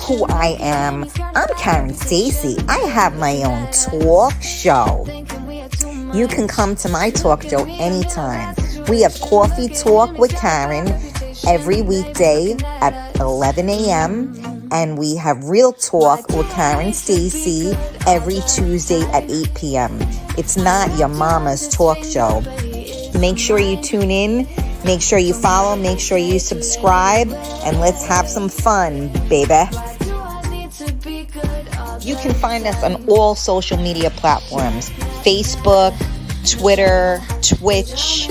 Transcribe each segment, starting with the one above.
who I am. I'm Karen Stacy. I have my own talk show. You can come to my talk show anytime. We have Coffee Talk with Karen every weekday at 11 a.m. And we have Real Talk with Karen Stacy every Tuesday at 8 p.m. It's not your mama's talk show. Make sure you tune in. Make sure you follow. Make sure you subscribe. And let's have some fun, baby. You can find us on all social media platforms. Facebook, Twitter, Twitch,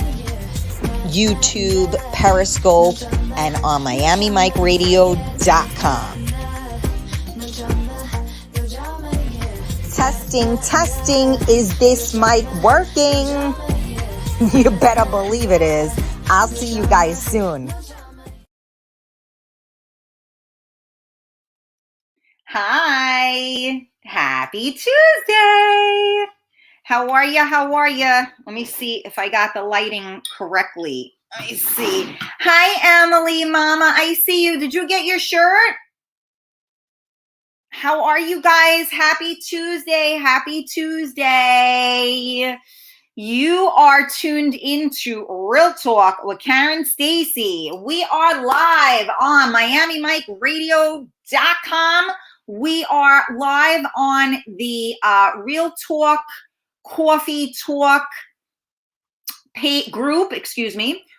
YouTube, Periscope, and on MiamiMikeRadio.com. Testing. Is this mic working? You better believe it is. I'll see you guys soon. Hi. Happy Tuesday. How are you? Let me see if I got the lighting correctly. Let me see. Hi, Emily, Mama. I see you. Did you get your shirt? How are you guys? Happy Tuesday. You are tuned into Real Talk with Karen Stacy. We are live on MiamiMikeRadio.com. We are live on the Real Talk Coffee Talk group.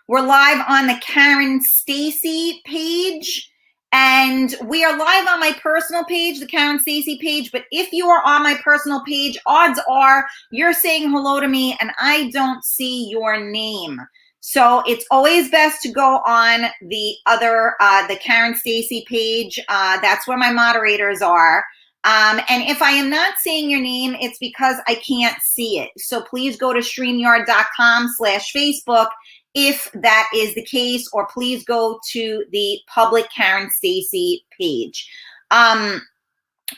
We're live on the Karen Stacy page. And we are live on my personal page, the Karen Stacy page. But if you are on my personal page, odds are you're saying hello to me and I don't see your name. So it's always best to go on the other, the Karen Stacy page. That's where my moderators are. And if I am not saying your name, it's because I can't see it. So please go to StreamYard.com/Facebook if that is the case, or please go to the public Karen Stacy page.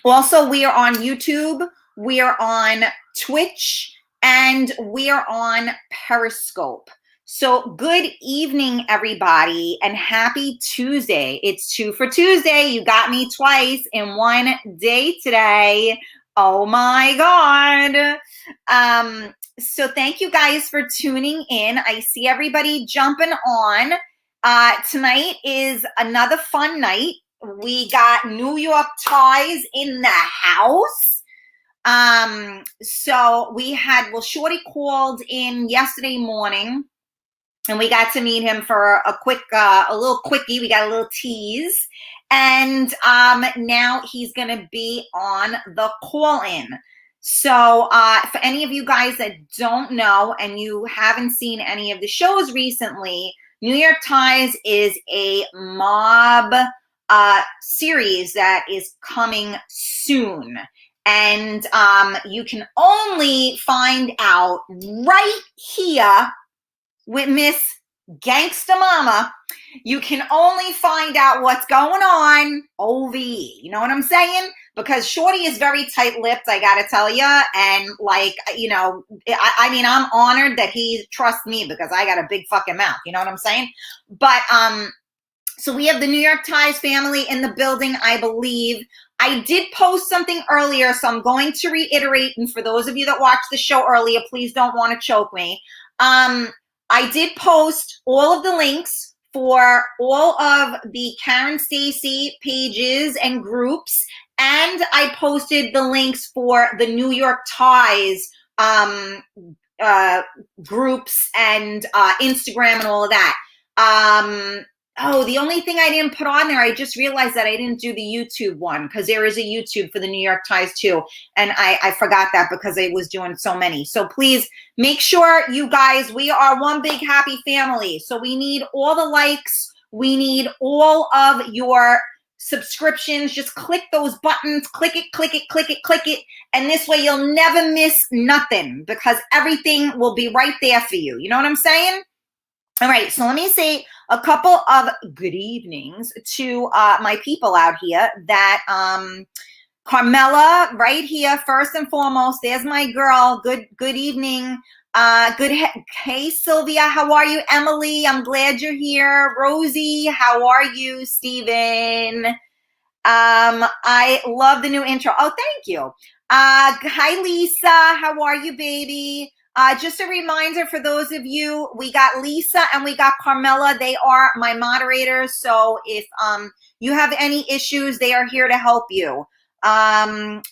Also, we are on YouTube, we are on Twitch, and we are on Periscope. So good evening, everybody, and happy Tuesday. It's 2 for Tuesday. You got me twice in one day today. Oh my God. So thank you guys for tuning in. I see everybody jumping on. Tonight is another fun night. We got New York ties in the house. So we had, Shorty called in yesterday morning and we got to meet him for a little quickie. We got a little tease. And now he's going to be on the call-in. So for any of you guys that don't know and you haven't seen any of the shows recently, New York Ties is a mob series that is coming soon. And you can only find out right here with Miss Gangsta Mama. You can only find out what's going on over here. You know what I'm saying? Because Shorty is very tight-lipped, I gotta tell you. And I'm honored that he trusts me because I got a big fucking mouth. You know what I'm saying? But so we have the New York Ties family in the building, I believe. I did post something earlier, so I'm going to reiterate. And for those of you that watched the show earlier, please don't want to choke me. I did post all of the links for all of the Karen Stacy pages and groups, and I posted the links for the New York Ties groups and Instagram and all of that. The only thing I didn't put on there, I just realized that I didn't do the YouTube one because there is a YouTube for the New York Ties too. And I forgot that because I was doing so many. So please make sure you guys, we are one big happy family. So we need all the likes. We need all of your subscriptions. Just click those buttons, click it. And this way you'll never miss nothing because everything will be right there for you. You know what I'm saying? All right, so let me say a couple of good evenings to my people out here that Carmela right here, first and foremost, there's my girl. Good evening. Hey, Sylvia, how are you? Emily, I'm glad you're here. Rosie, how are you? Steven. I love the new intro. Oh, thank you. Hi, Lisa. How are you, baby? Just a reminder for those of you, we got Lisa and we got Carmela. They are my moderators. So if you have any issues, they are here to help you.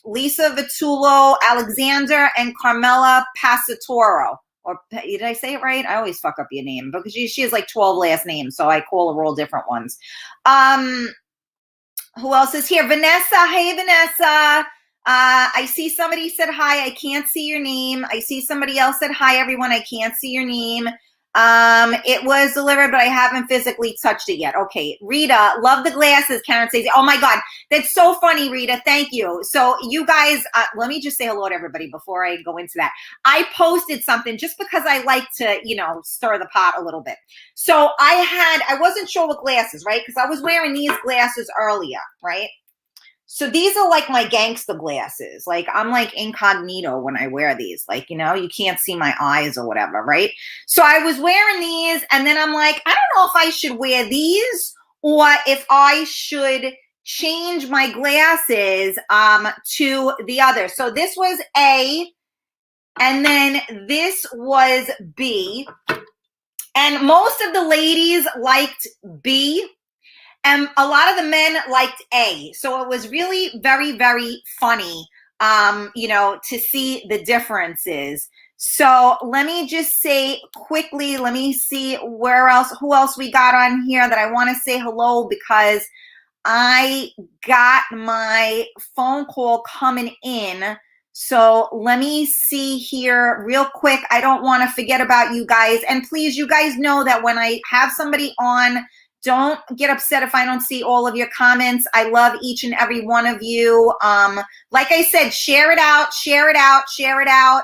Lisa Vitullo, Alexander, and Carmela Passatoro. Or did I say it right? I always fuck up your name because she has like 12 last names, so I call her all different ones. Who else is here? Vanessa. Hey, Vanessa. I see somebody said hi. I can't see your name. I see somebody else said hi, everyone. I can't see your name. It was delivered, but I haven't physically touched it yet. Okay. Rita, love the glasses. Karen says, oh my God, that's so funny, Rita. Thank you. So you guys, let me just say hello to everybody before I go into that. I posted something just because I like to, stir the pot a little bit. So I wasn't sure what glasses, right? Because I was wearing these glasses earlier, right? So these are like my gangster glasses. Like I'm like incognito when I wear these. Like, you can't see my eyes or whatever, right? So I was wearing these and then I'm like, I don't know if I should wear these or if I should change my glasses to the other. So this was A and then this was B. And most of the ladies liked B. And a lot of the men liked A. So it was really very, very funny, to see the differences. So let me just say quickly, let me see who else we got on here that I want to say hello because I got my phone call coming in. So let me see here real quick. I don't want to forget about you guys. And please, you guys know that when I have somebody on, don't get upset if I don't see all of your comments. I love each and every one of you. Like I said, share it out, share it out, share it out.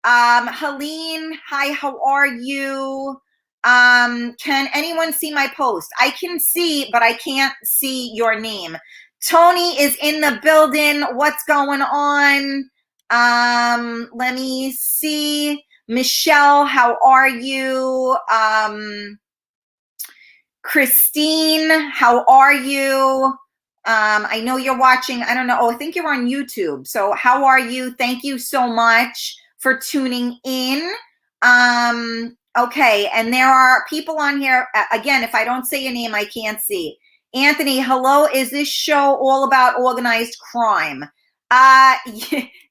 Helene, hi, how are you? Can anyone see my post? I can see, but I can't see your name. Tony is in the building. What's going on? Let me see. Michelle, how are you? Christine, how are you? I know you're watching. I don't know. Oh, I think you're on YouTube. So how are you? Thank you so much for tuning in. Okay. And there are people on here. Again, if I don't say your name, I can't see. Anthony, hello. Is this show all about organized crime?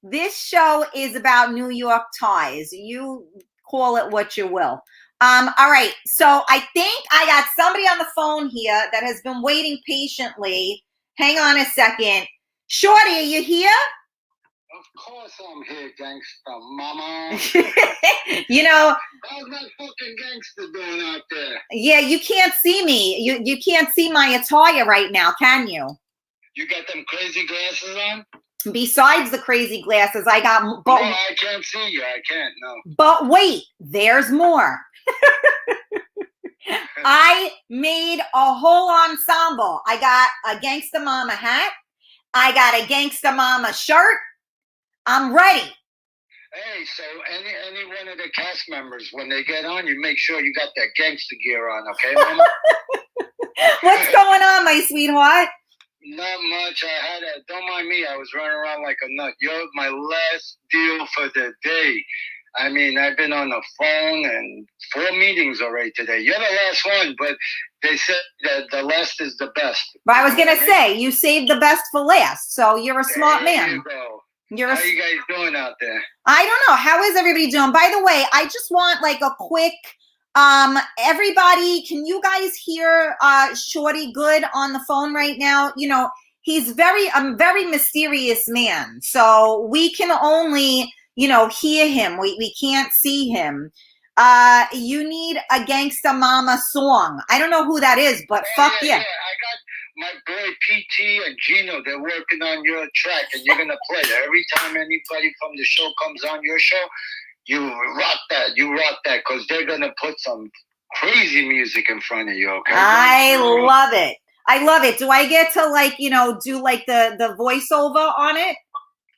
This show is about New York ties. You call it what you will. All right. So I think I got somebody on the phone here that has been waiting patiently. Hang on a second. Shorty, are you here? Of course I'm here, Gangsta Mama. How's that fucking gangster doing out there? Yeah, you can't see me. You can't see my attire right now, can you? You got them crazy glasses on? Besides the crazy glasses, I got... No, I can't see you. I can't, no. But wait, there's more. I made a whole ensemble. I got a Gangsta Mama hat. I got a Gangsta Mama shirt. I'm ready. Hey, so any one of the cast members, when they get on, you make sure you got that gangster gear on, okay, Mama? What's going on, my sweetheart? Not much. Don't mind me. I was running around like a nut. You're my last deal for the day. I mean, I've been on the phone and 4 meetings already today. You're the last one, but they said that the last is the best. But I was going to say, you saved the best for last, so you're a smart man. There you go. How are you guys doing out there? I don't know. How is everybody doing? By the way, I just want like a quick, everybody, can you guys hear Shorty good on the phone right now? He's a very mysterious man, so we can only... hear him. We can't see him. You need a Gangsta Mama song. I don't know who that is, but fuck yeah. I got my boy PT and Gino. They're working on your track, and you're gonna play that every time anybody from the show comes on your show. You rock that. You rock that, because they're gonna put some crazy music in front of you. Okay. I love it. I love it. Do I get to do like the voiceover on it?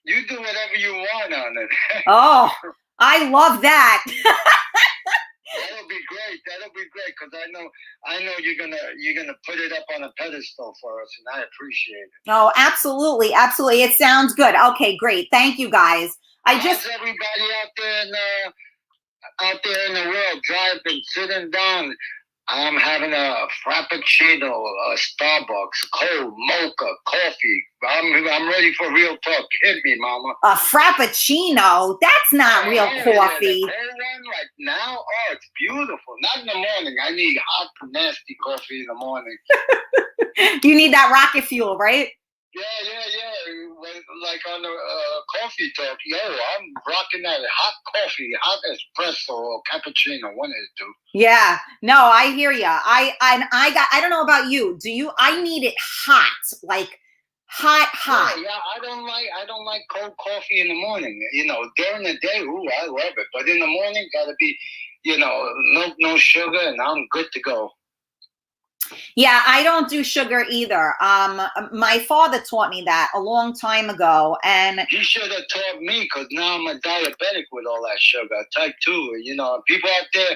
You do whatever you want on it. Oh, I love that. That'll be great. That'll be great, because I know you're gonna put it up on a pedestal for us, and I appreciate it. Oh, absolutely, absolutely. It sounds good. Okay, great. Thank you, guys. How's everybody out there in the world driving, sitting down? I'm having a frappuccino, a Starbucks, cold mocha, coffee. I'm ready for real talk. Hit me, mama. A frappuccino? That's not real coffee. Yeah, the cold one, like now, oh, it's beautiful. Not in the morning. I need hot, nasty coffee in the morning. You need that rocket fuel, right? Yeah. Like on the coffee talk, yo, I'm rocking that hot coffee, hot espresso or cappuccino, one of the two. Yeah, no, I hear you. I don't know about you. I need it hot, like hot. Yeah, I don't like cold coffee in the morning. You know, during the day, ooh, I love it. But in the morning, gotta be, no sugar, and I'm good to go. Yeah, I don't do sugar either. My father taught me that a long time ago, and he should have taught me, because now I'm a diabetic with all that sugar, type 2. You know, people out there,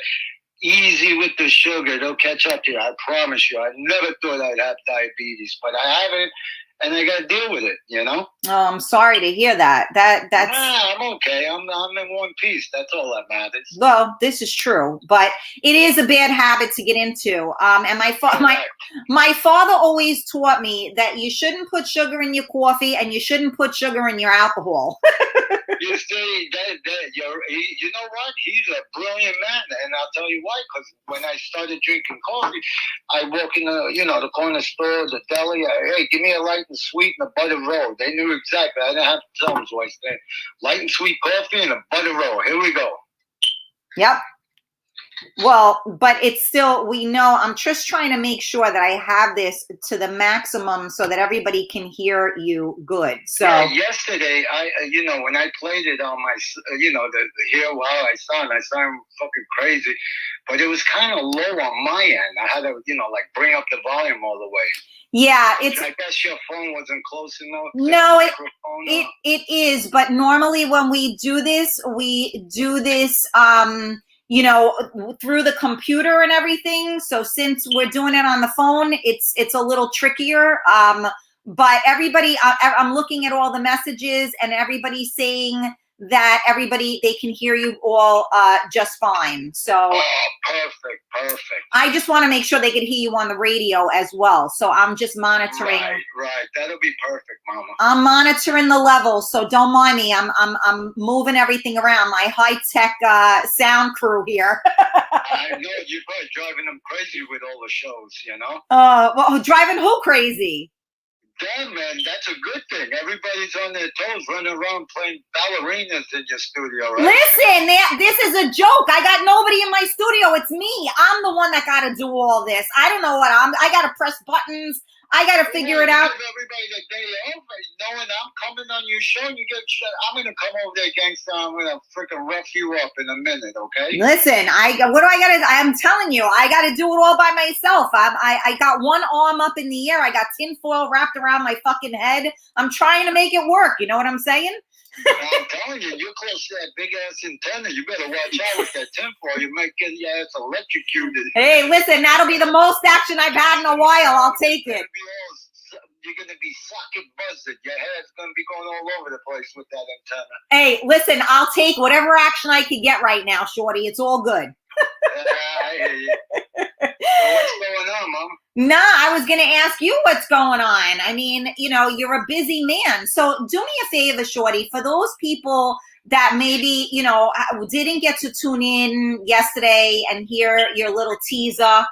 easy with the sugar, they'll catch up to you. I promise you. I never thought I'd have diabetes, but I have it, and I got to deal with it. You know. Oh, I'm sorry to hear that. That's. Nah, I'm okay. I'm in one piece. That's all that matters. Well, this is true, but it is a bad habit to get into. And my father always taught me that you shouldn't put sugar in your coffee, and you shouldn't put sugar in your alcohol. You see, you know what? He's a brilliant man, and I'll tell you why. Because when I started drinking coffee, I walk in the corner store, the deli. Hey, give me a light and sweet and a butter roll. They knew exactly. I didn't have to tell them twice. Light and sweet coffee and a butter roll. Here we go. Yep. Well, but it's still, we know, I'm just trying to make sure that I have this to the maximum so that everybody can hear you good. So yeah, yesterday, when I played it on my, the Here While I sound fucking crazy, but it was kind of low on my end. I had to, bring up the volume all the way. Yeah, I guess your phone wasn't close enough. No, it is. But normally when we do this, through the computer and everything. So since we're doing it on the phone, it's a little trickier. But everybody, I'm looking at all the messages, and everybody's saying that they can hear you all just fine. So perfect. I just want to make sure they can hear you on the radio as well. So I'm just monitoring. Right. That'll be perfect, Mama. I'm monitoring the levels, so don't mind me. I'm moving everything around. My high-tech sound crew here. I know you're probably driving them crazy with all the shows, you know. Well, driving who crazy? Damn, man, that's a good thing. Everybody's on their toes, running around playing ballerinas in your studio, right? Listen, this is a joke. I got nobody in my studio. It's me. I'm the one that got to do all this. I don't know what I got to press buttons. I got to figure it out. Give everybody the day off, knowing I'm coming on your show, and you get shut. I'm going to come over there, Gangster. I'm going to freaking rough you up in a minute, okay? Listen, what do I got to, I'm telling you, I got to do it all by myself. I got one arm up in the air. I got tinfoil wrapped around my fucking head. I'm trying to make it work. You know what I'm saying? I'm telling you, you're close to that big ass antenna. You better watch out with that tinfoil. You might get your ass electrocuted. Hey, listen, that'll be the most action I've had in a while. I'll take it. You're going to be socket buzzed. Your hair's going to be going all over the place with that antenna. Hey, listen, I'll take whatever action I can get right now, Shorty. It's all good. I hear you. So what's going on, Mom? Nah, I was going to ask you what's going on. I mean, you're a busy man. So do me a favor, Shorty, for those people that maybe, didn't get to tune in yesterday and hear your little teaser,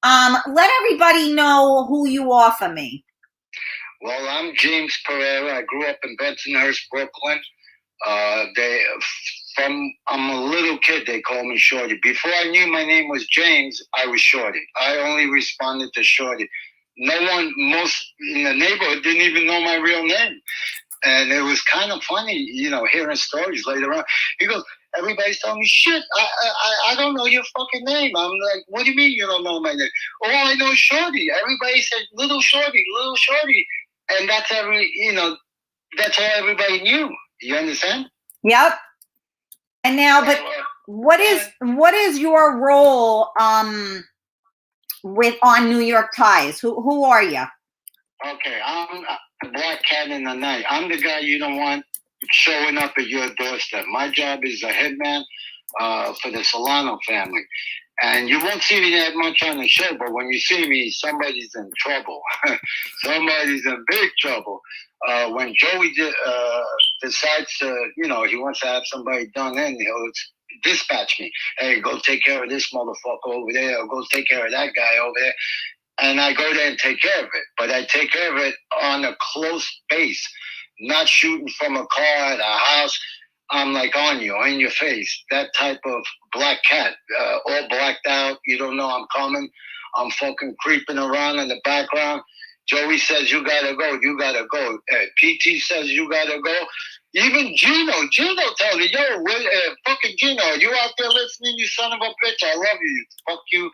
let everybody know who you are for me. Well, I'm James Pereira. I grew up in Bensonhurst, Brooklyn. I'm a little kid, they call me Shorty. Before I knew my name was James, I was Shorty. I only responded to Shorty. Most in the neighborhood didn't even know my real name. And it was kind of funny, hearing stories later on. He goes, everybody's telling me, shit, I don't know your fucking name. I'm like, what do you mean you don't know my name? Oh, I know Shorty. Everybody said, little Shorty. And that's that's how everybody knew. You understand? Yep. And now, but what is your role with on New York Ties? Who are you? Okay, I'm the black cat in the night. I'm the guy you don't want showing up at your doorstep. My job is a hitman for the Solano family. And you won't see me that much on the show, but when you see me, somebody's in trouble. Somebody's in big trouble. When Joey decides to, he wants to have somebody done in, he'll dispatch me. Hey, go take care of this motherfucker over there, or go take care of that guy over there. And I go there and take care of it. But I take care of it on a close base, not shooting from a car at a house. I'm like on you, in your face. That type of black cat, all blacked out. You don't know I'm coming. I'm fucking creeping around in the background. Joey says, you gotta go, you gotta go. PT says, you gotta go. Even Gino tells me, yo, fucking Gino, you out there listening, you son of a bitch? I love you. Fuck you.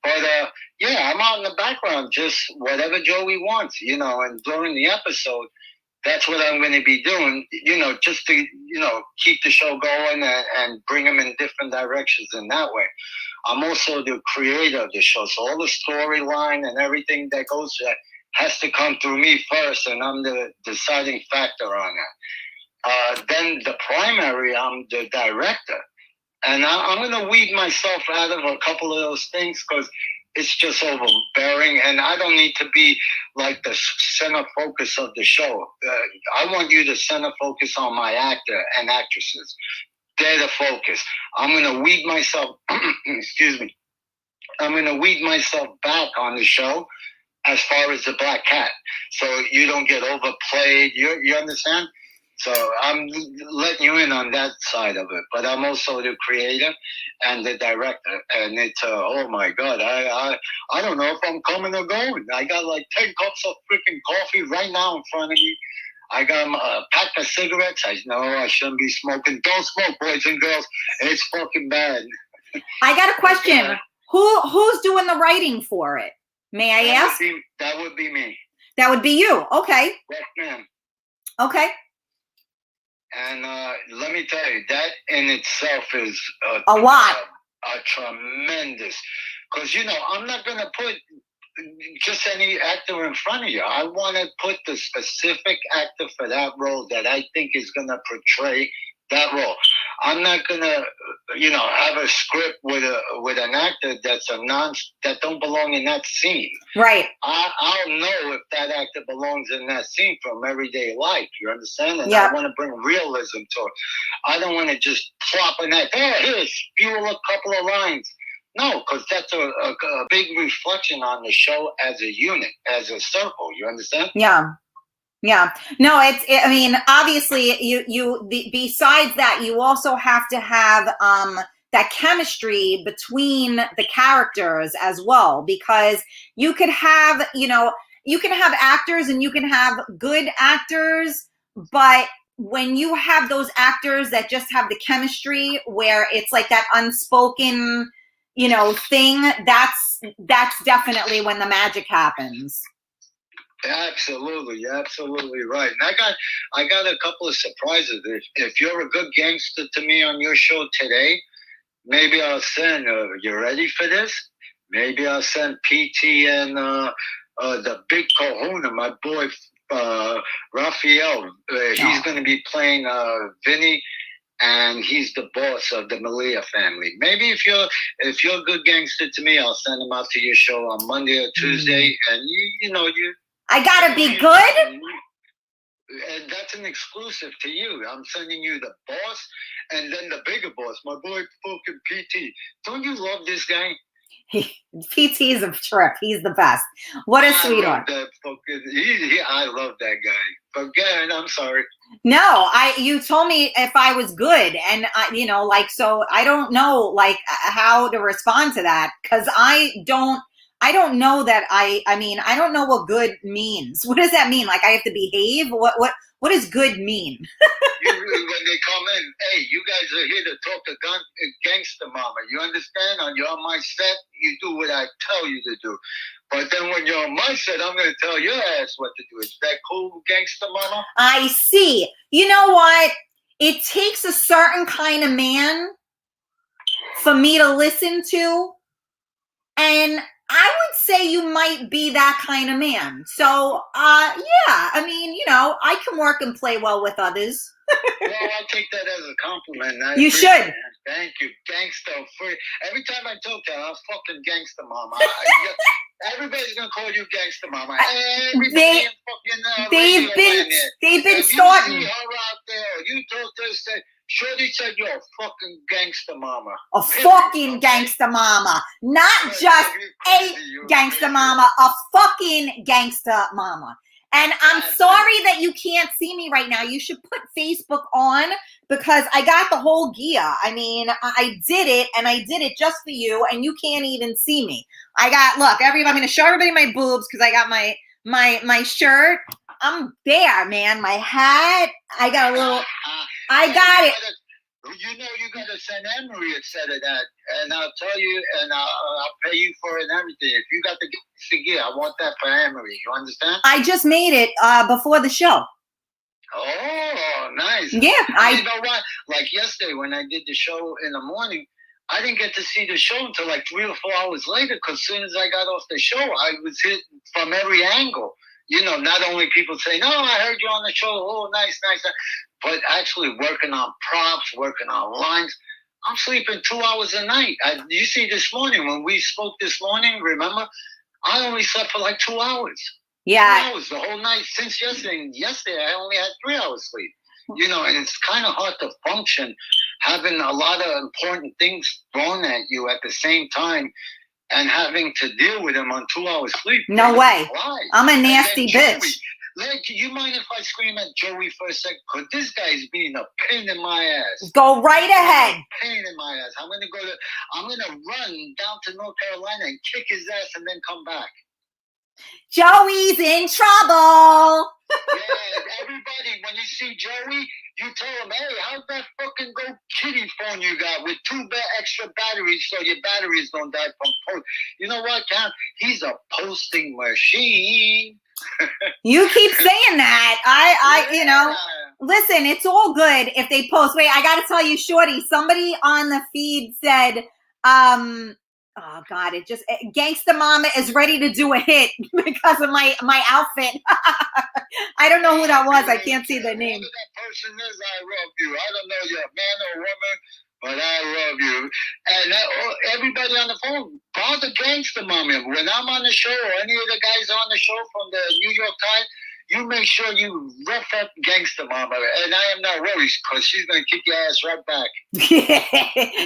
But, yeah, I'm out in the background, just whatever Joey wants, and during the episode, that's what I'm going to be doing, just to, keep the show going and bring them in different directions in that way. I'm also the creator of the show, so all the storyline and everything that goes there has to come through me first, and I'm the deciding factor on that. Then the primary, I'm the director. And I'm going to weed myself out of a couple of those things because it's just overbearing. And I don't need to be like the center focus of the show. I want you to center focus on my actor and actresses. They're the focus. I'm going to weed myself, excuse me. I'm going to weed myself back on the show as far as the black cat. So you don't get overplayed. You understand? So I'm letting you in on that side of it, but I'm also the creator and the director. And it's oh my God, I don't know if I'm coming or going. I got like 10 cups of freaking coffee right now in front of me. I got a pack of cigarettes. I know I shouldn't be smoking. Don't smoke, boys and girls. It's fucking bad. I got a question. Who's doing the writing for it? May I ask? That would be me. That would be you. Okay. Yes, ma'am. Okay. And let me tell you, that in itself is a lot. A tremendous, because I'm not going to put just any actor in front of you. I want to put the specific actor for that role that I think is going to portray that role. I'm not going to, have a script with an actor that don't belong in that scene. Right. I'll know if that actor belongs in that scene from everyday life. You understand? And yeah. I want to bring realism to it. I don't want to just plop an actor. Oh, here, spew a couple of lines. No, because that's a big reflection on the show as a unit, as a circle. You understand? Yeah. Yeah. No, I mean, obviously besides that, you also have to have, that chemistry between the characters as well, because you could have, you can have actors and you can have good actors, but when you have those actors that just have the chemistry where it's like that unspoken, thing, that's definitely when the magic happens. Absolutely, you're absolutely right. And I got a couple of surprises. If you're a good gangster to me on your show today, maybe I'll send. You ready for this? Maybe I'll send PT and the big Kahuna, my boy Raphael. He's going to be playing Vinny, and he's the boss of the Malia family. Maybe if you're a good gangster to me, I'll send him out to your show on Monday or Tuesday, and you. I gotta be good? And that's an exclusive to you. I'm sending you the boss and then the bigger boss, my boy fucking PT. Don't you love this guy? PT is a trip. He's the best. What a sweetheart. I love that guy. But again, I'm sorry. No, you told me if I was good, and so I don't know how to respond to that, because I don't know that I mean, I don't know what good means. What does that mean? Like I have to behave? What does good mean? When they come in, hey, you guys are here to talk to Gangsta Mama. You understand? You're on my set, you do what I tell you to do. But then when you're on my set, I'm going to tell your ass what to do. Is that cool, Gangsta Mama? I see. You know what? It takes a certain kind of man for me to listen to. And I would say you might be that kind of man. So, yeah, I mean, I can work and play well with others. Well, I'll take that as a compliment. You should. It. Thank you, Gangsta. Every time I talk to her, I'm fucking Gangsta Mama. Everybody's gonna call you Gangsta Mama. Everybody they've been if starting. You see her out there. You talk to her, say, Shorty said you're a fucking Gangsta Mama. A fucking Gangsta Mama, not just a Gangsta Mama, a fucking Gangsta Mama. And I'm sorry that you can't see me right now. You should put Facebook on because I got the whole gear. I mean, I did it and I did it just for you and you can't even see me. Look, I'm going to show everybody my boobs because I got my shirt. I'm there, man. My hat. I got a little, I got it. You got to send Emery a set of that, and I'll tell you, and I'll pay you for it and everything. If you got the gear, I want that for Emery. You understand? I just made it before the show. Oh, nice. Yeah. You know what? Like yesterday when I did the show in the morning, I didn't get to see the show until like 3 or 4 hours later because as soon as I got off the show, I was hit from every angle. Not only people saying, "No, I heard you on the show. Oh, nice. But actually working on props, working on lines. I'm sleeping 2 hours a night. You see this morning, when we spoke this morning, remember? I only slept for like 2 hours. Yeah. 2 hours the whole night since yesterday. Yesterday, I only had 3 hours sleep. And it's kind of hard to function having a lot of important things thrown at you at the same time and having to deal with them on 2 hours sleep. No way. I'm a nasty bitch. You mind if I scream at Joey for a sec? Because this guy's being a pain in my ass. Go right ahead. Pain in my ass. I'm gonna run down to North Carolina and kick his ass and then come back. Joey's in trouble. Yeah, everybody, when you see Joey, you tell him, "Hey, how's that fucking Go Kitty phone you got with 2 extra batteries so your batteries don't die from post?" You know what, Cam? He's a posting machine. You keep saying that. Listen, it's all good if they post. Wait, I got to tell you, Shorty, somebody on the feed said, oh God, Gangsta Mama is ready to do a hit because of my outfit. I don't know who that was. I can't see their name. Whoever that person is, I love you. I don't know you're a man or a woman, but I love you. And everybody on the phone, call the Gangsta Mama. When I'm on the show or any of the guys on the show from the New York Times, you make sure you rough up Gangsta Mama. And I am not worried because she's going to kick your ass right back.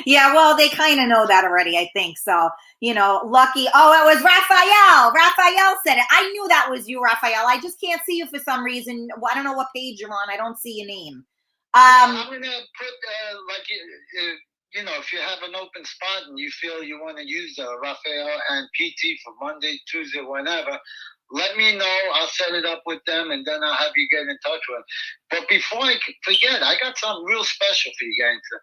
Yeah, well, they kind of know that already, I think. So, lucky. Oh, it was Raphael. Raphael said it. I knew that was you, Raphael. I just can't see you for some reason. I don't know what page you're on. I don't see your name. I'm going to put, if you have an open spot and you feel you want to use Raphael and PT for Monday, Tuesday, whenever, let me know. I'll set it up with them, and then I'll have you get in touch with them. But before I forget, I got something real special for you, Gangster.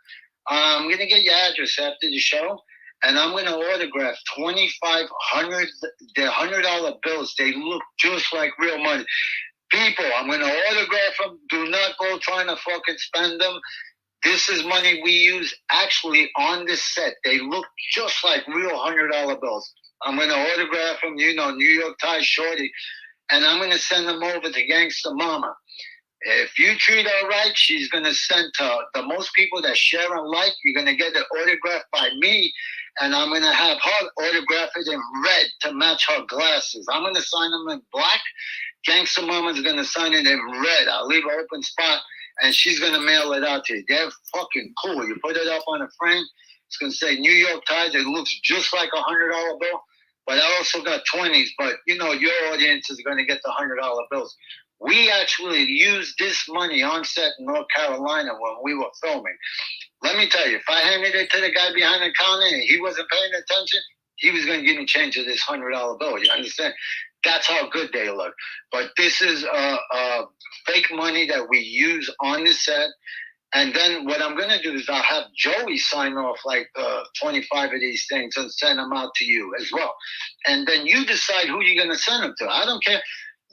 I'm going to get your address after the show, and I'm going to autograph 2,500, the $100 bills. They look just like real money. People, I'm going to autograph them. Do not go trying to fucking spend them. This is money we use actually on this set. They look just like real $100 bills. I'm going to autograph them, New York Times Shorty, and I'm going to send them over to Gangsta Mama. If you treat her right, she's going to send to the most people that share and like. You're going to get it autographed by me, and I'm going to have her autograph it in red to match her glasses. I'm going to sign them in black. Gangsta Mama's going to sign it in red. I'll leave an open spot, and she's going to mail it out to you. They're fucking cool. You put it up on a frame. It's going to say New York Times. It looks just like a $100 bill. But I also got 20s. But, your audience is going to get the $100 bills. We actually used this money on set in North Carolina when we were filming. Let me tell you, if I handed it to the guy behind the counter and he wasn't paying attention, he was going to give me change of this $100 bill. You understand? That's how good they look. But this is fake money that we use on the set. And then what I'm going to do is I'll have Joey sign off like 25 of these things and send them out to you as well. And then you decide who you're going to send them to. I don't care.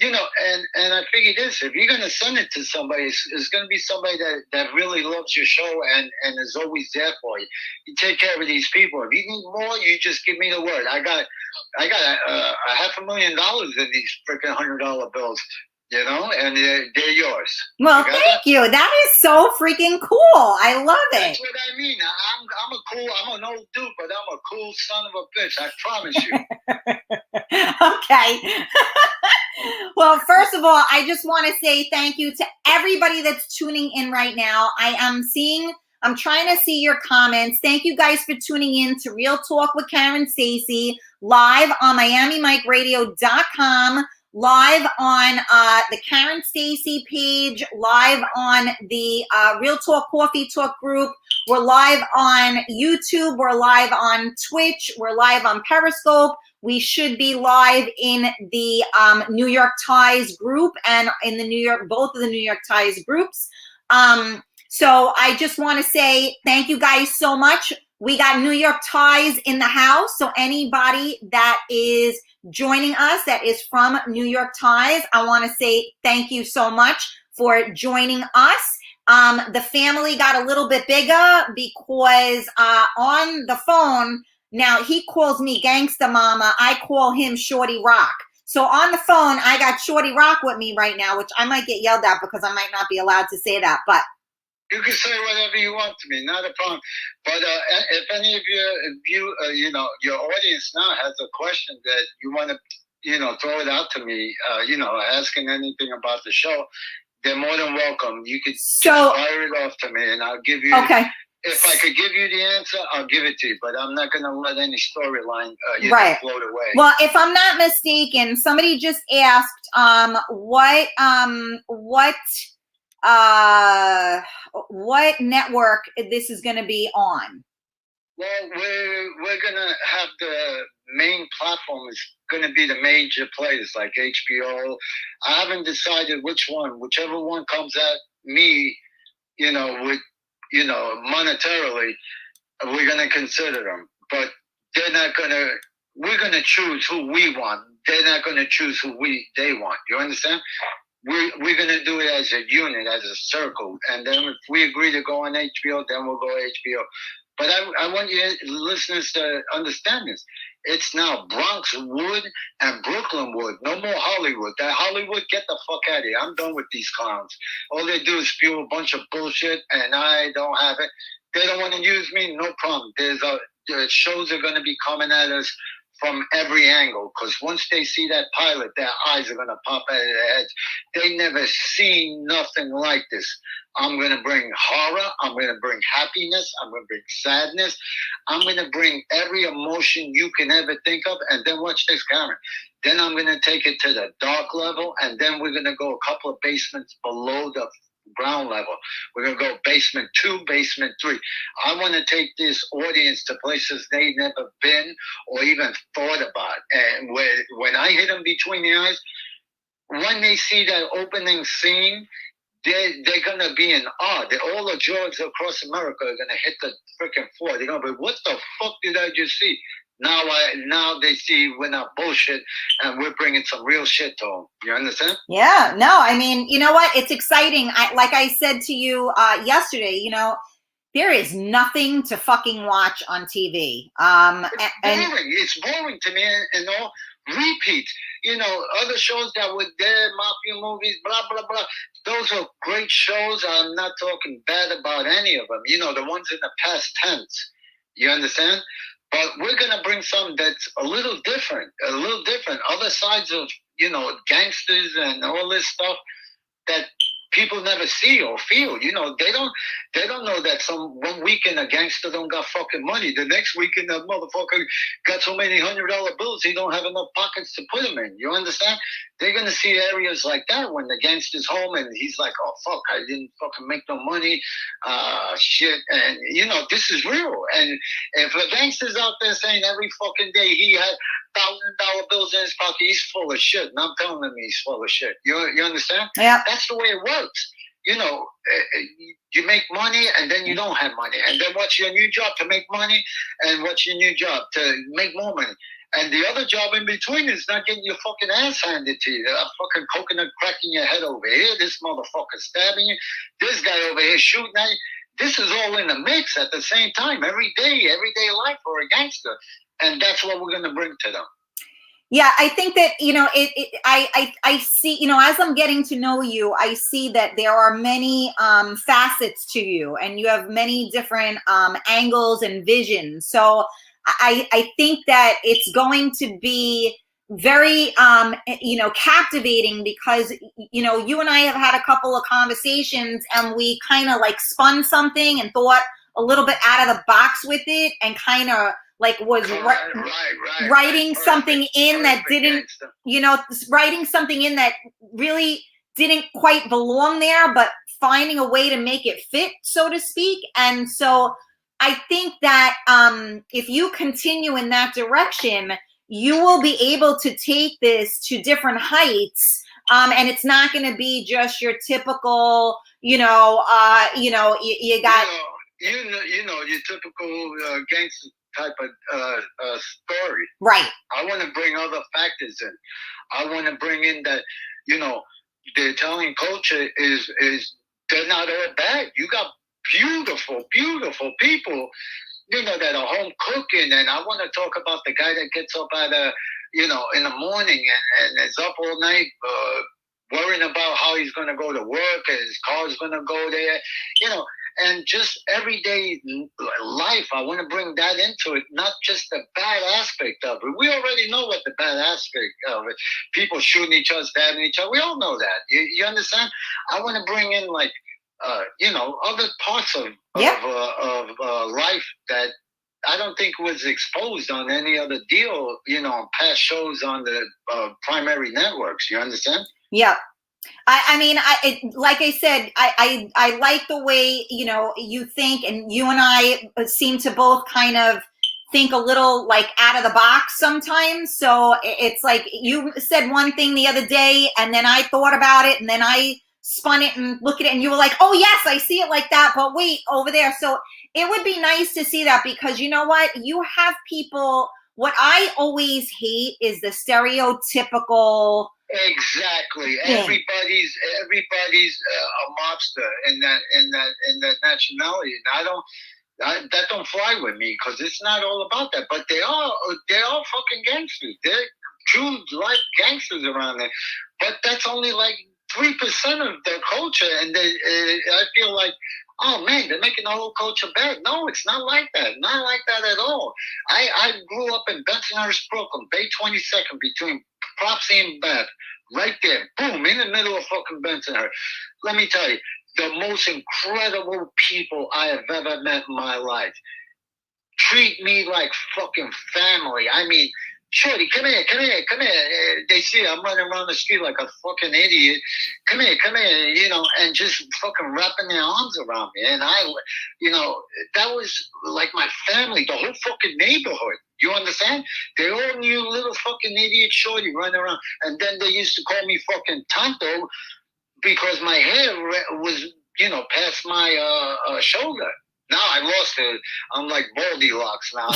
and I figured this: if you're gonna send it to somebody, it's gonna be somebody that really loves your show and is always there for you. You take care of these people. If you need more, you just give me the word. I got a $500,000 in these freaking $100 bills. And they're yours. Well, thank you. That is so freaking cool. I love it. That's what I mean. I'm an old dude, but I'm a cool son of a bitch. I promise you. Okay. Well, first of all, I just want to say thank you to everybody that's tuning in right now. I'm trying to see your comments. Thank you guys for tuning in to Real Talk with Karen Stacy, live on MiamiMikeRadio.com, live on the Karen Stacy page, live on the Real Talk Coffee Talk group. We're live on YouTube. We're live on Twitch. We're live on Periscope. We should be live in the New York Ties group and in both of the New York Ties groups. So I just want to say thank you guys so much. We got New York Ties in the house. So anybody that is joining us that is from New York Ties, I want to say thank you so much for joining us. The family got a little bit bigger because on the phone, now he calls me Gangsta Mama. I call him Shorty Rock. So on the phone, I got Shorty Rock with me right now, which I might get yelled at because I might not be allowed to say that. But you can say whatever you want to me, not a problem. But if any of your audience now has a question that you want to, throw it out to me, asking anything about the show, they're more than welcome. You could fire it off to me, and I'll give you. Okay. If I could give you the answer, I'll give it to you. But I'm not going to let any storyline float away. Well, if I'm not mistaken, somebody just asked, what network this is going to be on? Well, we're going to have the main platform is going to be the major players like HBO. I haven't decided which one. Whichever one comes at me, monetarily, we're going to consider them. But they're not going to, we're going to choose who we want. They're not going to choose who they want. You understand? We're going to do it as a unit, as a circle. And then if we agree to go on HBO, then we'll go HBO. But I want you listeners to understand this. It's now Bronx Wood and Brooklyn Wood. No more Hollywood. That Hollywood, get the fuck out of here. I'm done with these clowns. All they do is spew a bunch of bullshit, and I don't have it. They don't want to use me, no problem. The shows are going to be coming at us from every angle, because once they see that pilot, their eyes are going to pop out of their heads. They never seen nothing like this. I'm going to bring horror. I'm going to bring happiness. I'm going to bring sadness. I'm going to bring every emotion you can ever think of. And then watch this, Karen. Then I'm going to take it to the dark level. And then we're going to go a couple of basements below the ground level. We're going to go basement 2, basement 3. I want to take this audience to places they've never been or even thought about. And when I hit them between the eyes, when they see that opening scene, they're going to be in awe. All the jaws across America are going to hit the freaking floor. They're going to be, what the fuck did I just see? Now they see we're not bullshit and we're bringing some real shit to them. You understand? Yeah. No, I mean, you know what? It's exciting. Like I said to you yesterday, there is nothing to fucking watch on TV. It's boring to me, and all repeats. Other shows that were there, mafia movies, blah, blah, blah. Those are great shows. I'm not talking bad about any of them. The ones in the past tense. You understand? But we're going to bring something that's a little different. Other sides of, gangsters and all this stuff that people never see or feel. They don't know that one weekend a gangster don't got fucking money. The next weekend that motherfucker got so many $100 bills he don't have enough pockets to put them in. You understand? They're gonna see areas like that when the gangster's home and he's like, oh fuck, I didn't fucking make no money. Shit. And this is real. And if a gangster's out there saying every fucking day he had $1,000 bills in his pocket, he's full of shit. And I'm telling him he's full of shit. You understand? Yeah. That's the way it works. you know, you make money and then you don't have money. And then what's your new job? To make money. And what's your new job? To make more money. And the other job in between is not getting your fucking ass handed to you. A fucking coconut cracking your head over here. This motherfucker stabbing you. This guy over here shooting at you. This is all in the mix at the same time. Everyday life for a gangster. And that's what we're going to bring to them. Yeah, I think that, you know, I see, you know, as I'm getting to know you, I see that there are many facets to you, and you have many different angles and visions. So I think that it's going to be very, you know, captivating, because, you know, you and I have had a couple of conversations, and we kind of like spun something and thought a little bit out of the box with it, and kind of like was writing something in that didn't, you know, writing something in that really didn't quite belong there, but finding a way to make it fit, so to speak. And so I think that if you continue in that direction, you will be able to take this to different heights. And it's not going to be just your typical, you know, you got, you know, your typical gangster type of story. Right. I want to bring other factors in. I want to bring in that, you know, the Italian culture is they're not all bad. You got beautiful people, you know, that are home cooking. And I want to talk about the guy that gets up at you know, in the morning and is up all night worrying about how he's going to go to work and his car's going to go there, you know. And just everyday life, I want to bring that into it, not just the bad aspect of it. We already know what the bad aspect of it. People shooting each other, stabbing each other. We all know that. You understand? I want to bring in, like, you know, other parts of life that I don't think was exposed on any other deal, you know, past shows on the primary networks. You understand? Yeah. I mean, like I said, I like the way, you know, you think, and you and I seem to both kind of think a little like out of the box sometimes. So it's like you said one thing the other day, and then I thought about it, and then I spun it and look at it, and you were like, oh yes, I see it like that, but wait, over there. So it would be nice to see that, because you know what, you have people. What I always hate is the stereotypical. Exactly. Everybody's a mobster in that nationality, and that don't fly with me, because it's not all about that. But they are fucking gangsters. They're true life gangsters around there. But that's only like 3% of their culture, and I feel like, oh man, they're making the whole culture bad. No, it's not like that. Not like that at all. I grew up in Bensonhurst, Brooklyn, Bay 22nd, between Propsy and Bath, right there, boom, in the middle of fucking Bensonhurst. Let me tell you, the most incredible people I have ever met in my life. Treat me like fucking family. I mean, Shorty, come here. They see I'm running around the street like a fucking idiot. Come here, you know, and just fucking wrapping their arms around me. And I, you know, that was like my family, the whole fucking neighborhood. You understand? They all knew little fucking idiot Shorty running around. And then they used to call me fucking Tonto, because my hair was, you know, past my shoulder. Now I lost it. I'm like Baldy Locks now.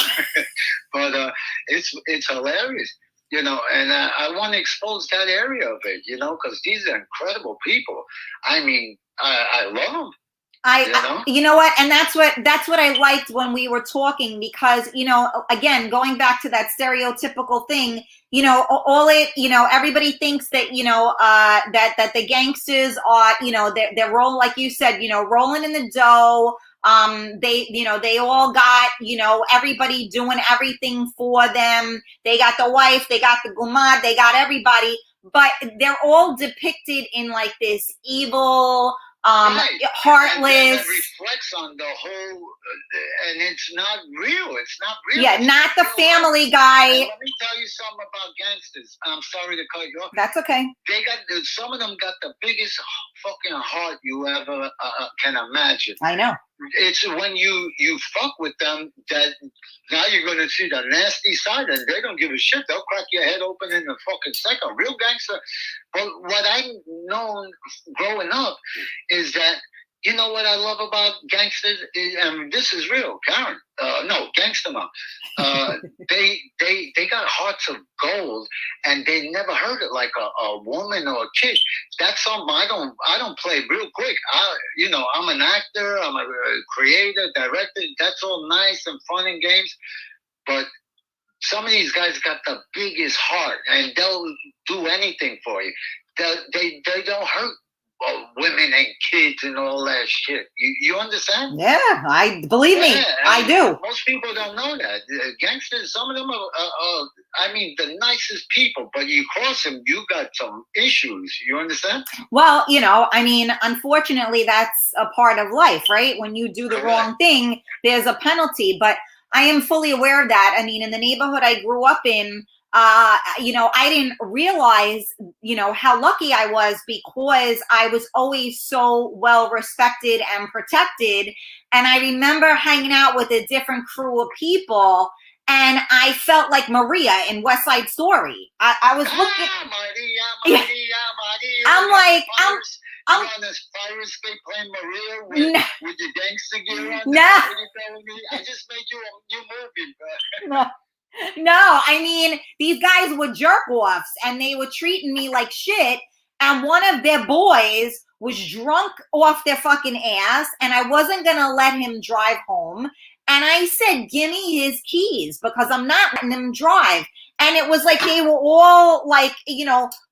But it's hilarious, you know, and I want to expose that area of it, you know, because these are incredible people. I mean, I love them. You know what, and that's what I liked when we were talking, because, you know, again, going back to that stereotypical thing, you know, you know, everybody thinks that, you know, that the gangsters are, you know, they're rolling, like you said, you know, rolling in the dough. They, you know, they all got, you know, everybody doing everything for them. They got the wife, they got the gumad, they got everybody, but they're all depicted in like this evil, heartless. And it reflects on the whole, and it's not real. It's not real. Yeah, it's not the family guy. And let me tell you something about gangsters. I'm sorry to cut you off. That's okay. Some of them got the biggest fucking heart you ever can imagine. I know. It's when you fuck with them that now you're going to see the nasty side, and they don't give a shit. They'll crack your head open in a fucking second. Real gangster. But what I've known growing up is that, you know what I love about gangsters? And this is real, Karen. No, Gangsta Mama. They got hearts of gold, and they never heard it like a woman or a kid. That's something I don't play real quick. I'm an actor. I'm a creator, director. That's all nice and fun and games, but some of these guys got the biggest heart, and they'll do anything for you. They don't hurt women and kids and all that shit. You understand? Yeah, believe me, I do. Most people don't know that. Gangsters, some of them are the nicest people, but you cross them, you got some issues. You understand? Well, unfortunately, that's a part of life, right? When you do the wrong thing, there's a penalty. But I am fully aware of that. In the neighborhood I grew up in, I didn't realize, how lucky I was, because I was always so well respected and protected. And I remember hanging out with a different crew of people, and I felt like Maria in West Side Story. I was looking. Maria. I'm like, I'm on this fire escape playing Maria with the gangster gear on. No. I just made you a new movie, bro. No, these guys were jerk-offs, and they were treating me like shit, and one of their boys was drunk off their fucking ass, and I wasn't going to let him drive home, and I said, give me his keys, because I'm not letting him drive. And it was like they were all like,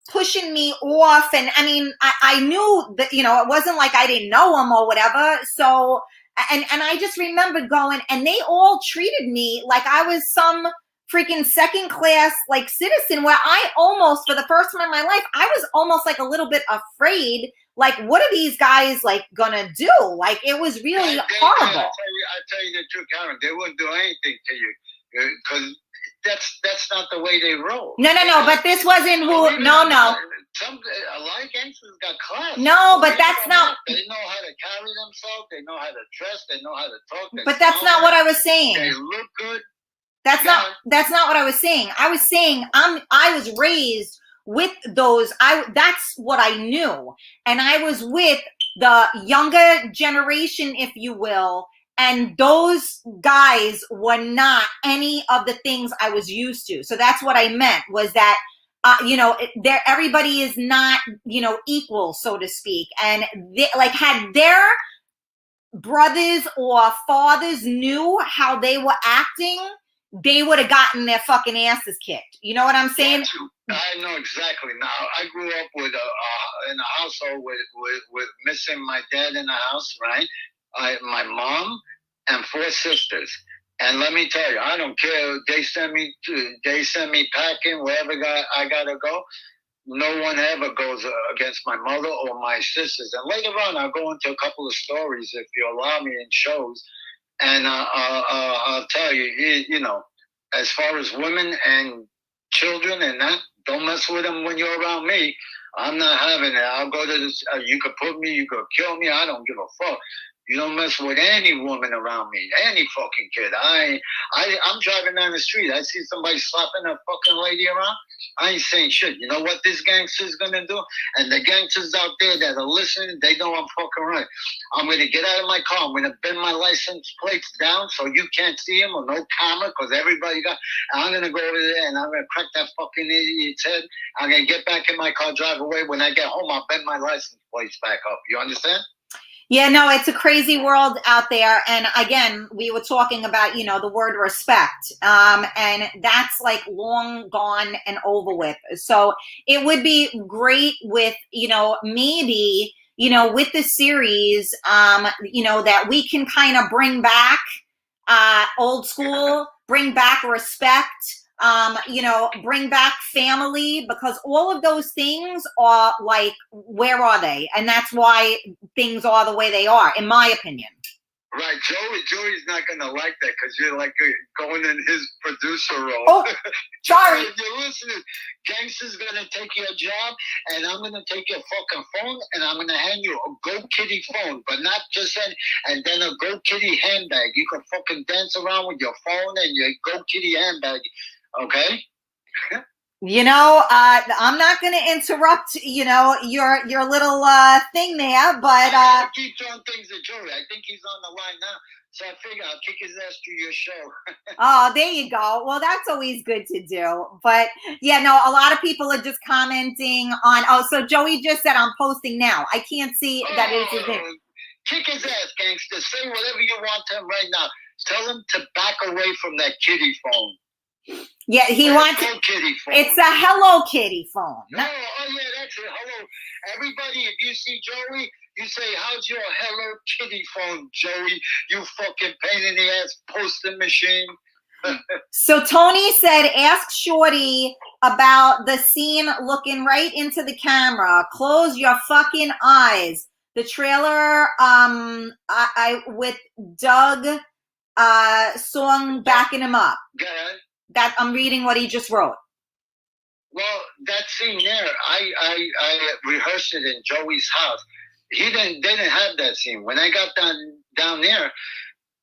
pushing me off, and I knew that, it wasn't like I didn't know him or whatever, so, and I just remember going, and they all treated me like I was some freaking second class like citizen, where I almost, for the first time in my life, I was almost like a little bit afraid, like, what are these guys like gonna do? Like, it was really horrible. I tell you the truth, Karen, they wouldn't do anything to you, because that's not the way they roll. No, but this wasn't who. No. A lot of gangsters got class. No, but that's not. They know how to carry themselves. They know how to dress. They know how to talk. But that's not what I was saying. They look good. That's not what I was saying. I was saying I was raised with those. That's what I knew, and I was with the younger generation, if you will. And those guys were not any of the things I was used to. So that's what I meant, was that, everybody is not, equal, so to speak. And they, like, had their brothers or fathers knew how they were acting, they would have gotten their fucking asses kicked. You know what I'm saying? I know exactly. Now, I grew up with in a household with missing my dad in the house, right? My mom and 4 sisters, and let me tell you, I don't care. They send me packing wherever I gotta go. No one ever goes against my mother or my sisters. And later on, I'll go into a couple of stories if you allow me in shows, and I'll tell you, as far as women and children and that, don't mess with them when you're around me. I'm not having it. I'll go to this. You could put me, you could kill me. I don't give a fuck. You don't mess with any woman around me, any fucking kid. I'm driving down the street. I see somebody slapping a fucking lady around. I ain't saying shit. You know what this gangster's gonna do? And the gangsters out there that are listening, they know I'm fucking right. I'm gonna get out of my car. I'm gonna bend my license plates down so you can't see them, or no camera, because everybody got. I'm gonna go over there and I'm gonna crack that fucking idiot's head. I'm gonna get back in my car, drive away. When I get home, I'll bend my license plates back up. You understand? Yeah, no, it's a crazy world out there. And again, we were talking about, the word respect. And that's like long gone and over with. So it would be great with, maybe, with the series, that we can kind of bring back old school, bring back respect, bring back family, because all of those things are like, where are they? And that's why things are the way they are, in my opinion. Right, Joey's not gonna like that because you're like going in his producer role. Oh, sorry. Joey, if you're listening, Gangster's gonna take your job, and I'm gonna take your fucking phone, and I'm gonna hand you a Go Kitty phone, but not just any, and then a Go Kitty handbag. You can fucking dance around with your phone and your Go Kitty handbag, okay? You know, I'm not going to interrupt, you know, your little thing there, but I keep throwing things at Joey. I think he's on the line now, so I figure I'll kick his ass through your show. Oh, there you go. Well, that's always good to do. But yeah, no, a lot of people are just commenting on. Oh, so Joey just said I'm posting now. I can't see that is his name. Kick his ass, Gangster. Say whatever you want to him right now. Tell him to back away from that kitty phone. Yeah, he wants. Kitty phone. It's a Hello Kitty phone. No, oh yeah, that's it. Hello, everybody. If you see Joey, you say, "How's your Hello Kitty phone, Joey? You fucking pain in the ass posting machine." So Tony said, "Ask Shorty about the scene looking right into the camera. Close your fucking eyes. The trailer, I with Doug, song backing him up." Go ahead. That I'm reading what he just wrote. Well, that scene there, I rehearsed it in Joey's house. They didn't have that scene. When I got down there,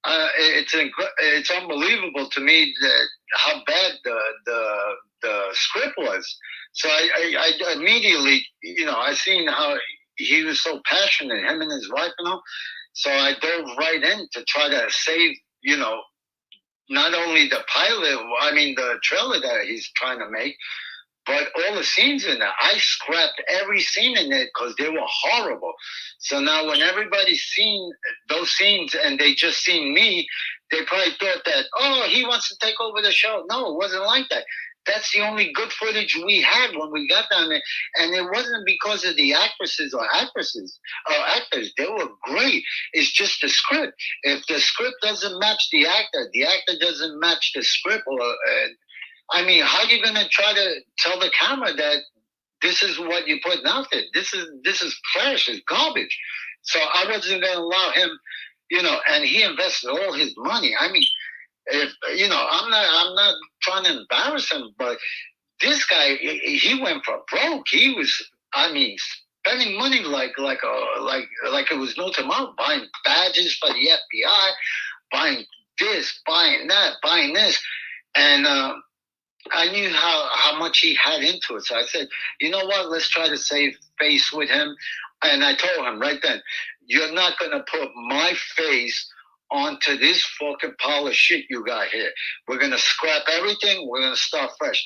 it's unbelievable to me that how bad the script was. So I immediately, you know, I seen how he was so passionate, him and his wife, you know. So I dove right in to try to save, you know, not only the pilot, I mean the trailer that he's trying to make, but all the scenes in there. I scrapped every scene in it because they were horrible. So now when everybody's seen those scenes and they just seen me, they probably thought that, oh, he wants to take over the show. No, it wasn't like that. That's the only good footage we had when we got down there. And it wasn't because of the actresses or actors. They were great. It's just the script. If the script doesn't match the actor doesn't match the script, I mean, how are you going to try to tell the camera that this is what you're putting out there? This is trash. It's garbage. So I wasn't going to allow him, you know, and he invested all his money. I mean, if you know, I'm not trying to embarrass him, but this guy, he went for broke. He was, I mean, spending money like it was no tomorrow, buying badges for the FBI, buying this, buying that, buying this, and I knew how much he had into it. So I said, you know what? Let's try to save face with him. And I told him right then, you're not going to put my face onto this fucking pile of shit you got here. We're going to scrap everything. We're going to start fresh.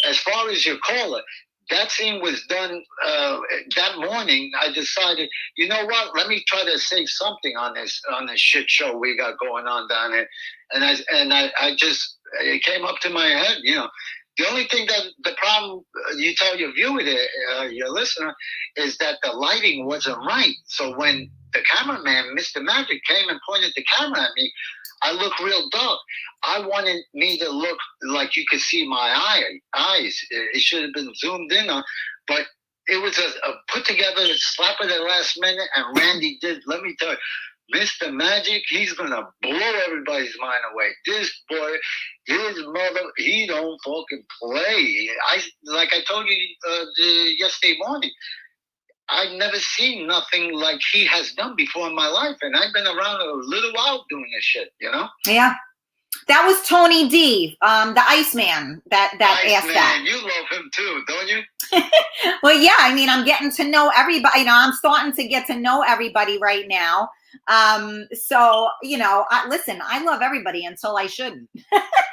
As far as your caller, that scene was done that morning. I decided, you know what? Let me try to save something on this shit show we got going on down here. And I just, it came up to my head, you know. The only thing that the problem you tell your viewer, your listener, is that the lighting wasn't right. So when the cameraman, Mr. Magic, came and pointed the camera at me, I looked real dark. I wanted me to look like you could see my eyes. It should have been zoomed in on, but it was a put together slap at the last minute, and Randy did. Let me tell you, Mr. Magic, he's gonna blow everybody's mind away. This boy, his mother, he don't fucking play. Like I told you yesterday morning, I've never seen nothing like he has done before in my life, and I've been around a little while doing this shit, you know? Yeah. That was Tony D, the Iceman, that asked that. You love him too, don't you? Well, yeah, I mean, I'm getting to know everybody. You know, I'm starting to get to know everybody right now. So, you know, listen, I love everybody until I shouldn't.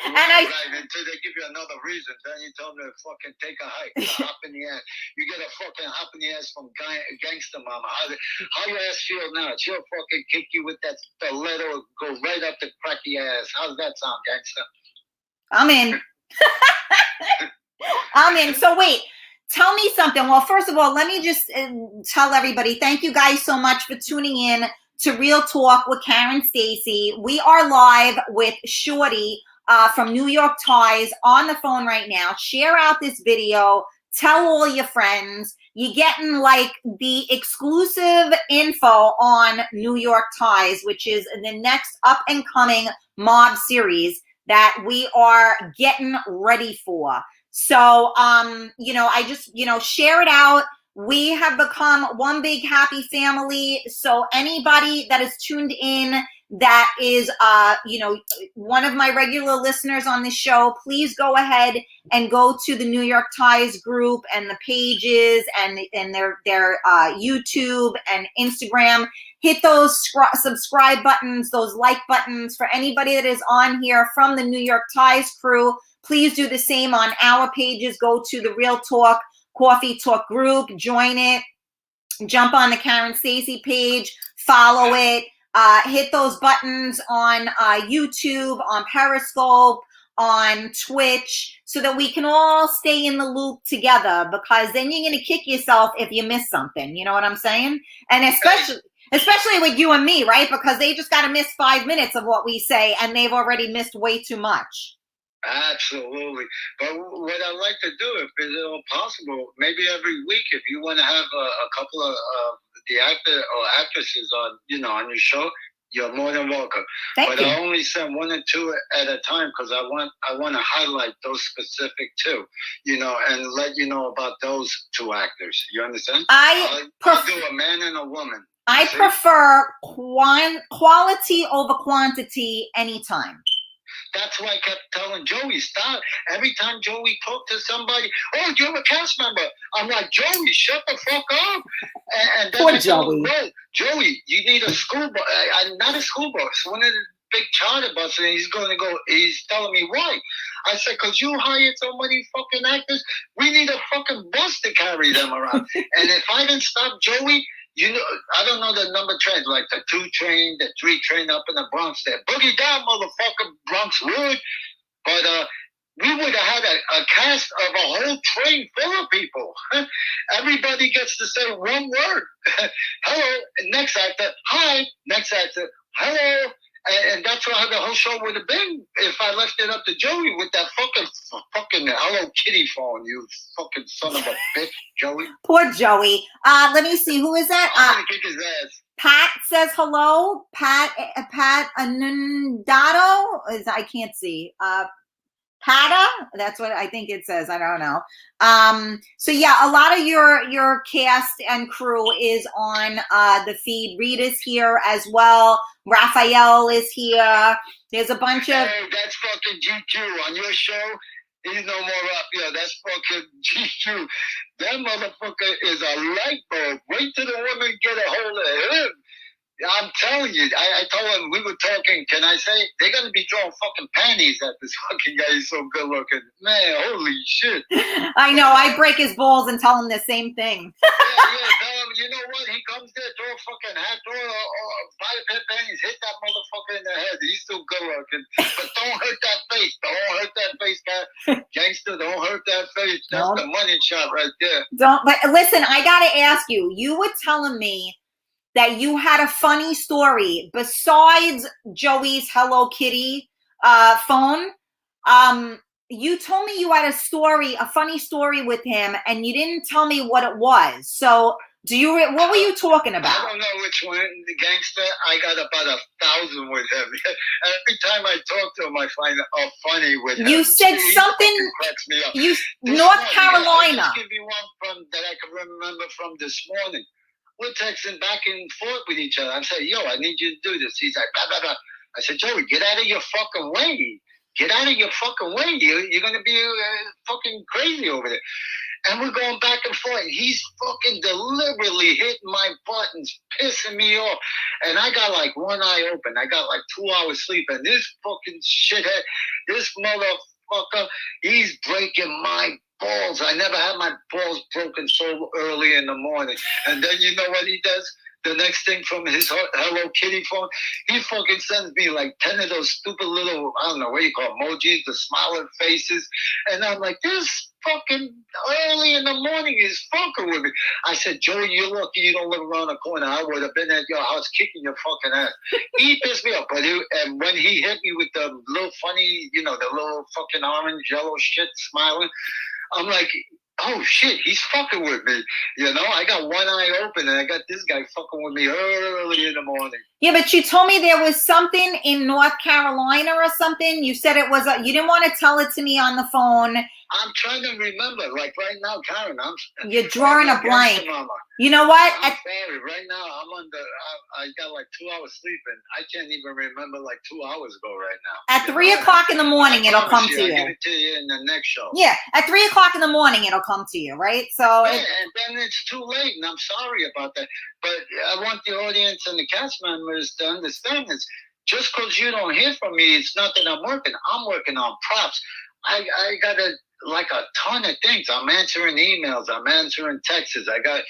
And right, until they give you another reason, then you tell them to fucking take a hike, hop in the ass. You get a fucking hop in the ass from Gangsta Mama. How your ass feel now? She'll fucking kick you with that stiletto, go right up the cracky ass. How's that sound, Gangsta? I'm in. I'm in. So wait, tell me something. Well, first of all, let me just tell everybody, thank you guys so much for tuning in to Real Talk with Karen Stacy. We are live with Shorty from New York Ties on the phone right now. Share out this video. Tell all your friends. You're getting like the exclusive info on New York Ties, which is the next up and coming mob series that we are getting ready for. So, I just, share it out. We have become one big happy family. So anybody that is tuned in that is, one of my regular listeners on this show, please go ahead and go to the New York Ties group and the pages and their YouTube and Instagram. Hit those subscribe buttons, those like buttons for anybody that is on here from the New York Ties crew. Please do the same on our pages. Go to the Real Talk Coffee Talk group, join it, jump on the Karen Stacy page, follow it, hit those buttons on YouTube, on Periscope, on Twitch, so that we can all stay in the loop together, because then you're going to kick yourself if you miss something. You know what I'm saying? And especially with you and me, right? Because they just got to miss 5 minutes of what we say, and they've already missed way too much. Absolutely. But what I'd like to do, if it's all possible, maybe every week, if you want to have a couple of the actor or actresses on, on your show, you're more than welcome. Thank you. I only send 1 or 2 at a time, because I want to highlight those specific 2, and let you know about those 2 actors. You understand? I'll do a man and a woman. I prefer quality over quantity anytime. That's why I kept telling Joey, stop. Every time Joey talked to somebody, oh, you're a cast member. I'm like, Joey, shut the fuck up. And then Poor Joey. Joey, you need a school bus. Not a school bus, one of the big charter buses. And he's telling me why. I said, because you hired so many fucking actors, we need a fucking bus to carry them around. And if I didn't stop Joey, I don't know the number trains, like the 2 train, the 3 train up in the Bronx there. Boogie down, motherfucker, Bronx wood. But we would have had a cast of a whole train full of people. Everybody gets to say one word. Hello, next actor. Hi, next actor. Hello. And that's how the whole show would have been if I left it up to Joey with that fucking Hello Kitty phone, you fucking son of a bitch, Joey. Poor Joey. Let me see. Who is that? I'm gonna kick his ass. Pat says hello. Pat Anundato? I can't see. Pata? That's what I think it says. I don't know. So yeah, a lot of your cast and crew is on the feed. Rita's here as well. Raphael is here. There's a bunch of... Hey, that's fucking GQ on your show. He's no more up here. That's fucking GQ. That motherfucker is a light bulb. Wait till the women get a hold of him. I'm telling you, I told him, we were talking, can I say, they're going to be throwing fucking panties at this fucking guy. He's so good looking. Man, holy shit. I know, I break his balls and tell him the same thing. yeah, tell him, you know what, he comes there, throw a fucking hat, throw buy a pair of panties, hit that motherfucker in the head. He's still good looking. But don't hurt that face. Don't hurt that face, guy. Gangster, don't hurt that face. That's the money shot right there. But listen, I got to ask you, you were telling me that you had a funny story besides Joey's Hello Kitty phone. You told me you had a funny story with him, and you didn't tell me what it was. So what were you talking about? I don't know which one. The Gangster, I got about 1,000 with him. Every time I talk to him, I find it funny with him. You said something. Cracks me up. North Carolina. I'll give you one that I can remember from this morning. We're texting back and forth with each other. I said, yo, I need you to do this. He's like, blah, blah, blah. I said, Joey, get out of your fucking way. Get out of your fucking way. You're going to be fucking crazy over there. And we're going back and forth. He's fucking deliberately hitting my buttons, pissing me off. And I got like one eye open. I got like 2 hours sleep. And this fucking shithead, this motherfucker, he's breaking my balls. I never had my balls broken so early in the morning. And then you know what he does? The next thing from his Hello Kitty phone, he fucking sends me like 10 of those stupid little, I don't know what you call emojis, the smiling faces. And I'm like, this fucking early in the morning is fucking with me. I said, Joey, you're lucky you don't live around the corner. I would have been at your house kicking your fucking ass. He pissed me off. But and when he hit me with the little funny, the little fucking orange, yellow shit smiling, I'm like, oh shit, he's fucking with me. You know, I got one eye open and I got this guy fucking with me early in the morning. Yeah, but you told me there was something in North Carolina or something. You said it was, you didn't want to tell it to me on the phone. I'm trying to remember. Like right now, Karen, you're drawing a blank. Mama. You know what? I'm sorry. Right now, I got like 2 hours sleep, and I can't even remember like 2 hours ago right now. At 3 o'clock in the morning, it'll come to you. I'll give it to you in the next show. Yeah, at 3 o'clock in the morning, it'll come to you, right? So yeah, and then it's too late, and I'm sorry about that. But I want the audience and the cast members to understand this. Just because you don't hear from me, it's not that I'm working. I'm working on props. I got like a ton of things. I'm answering emails. I'm answering texts. I got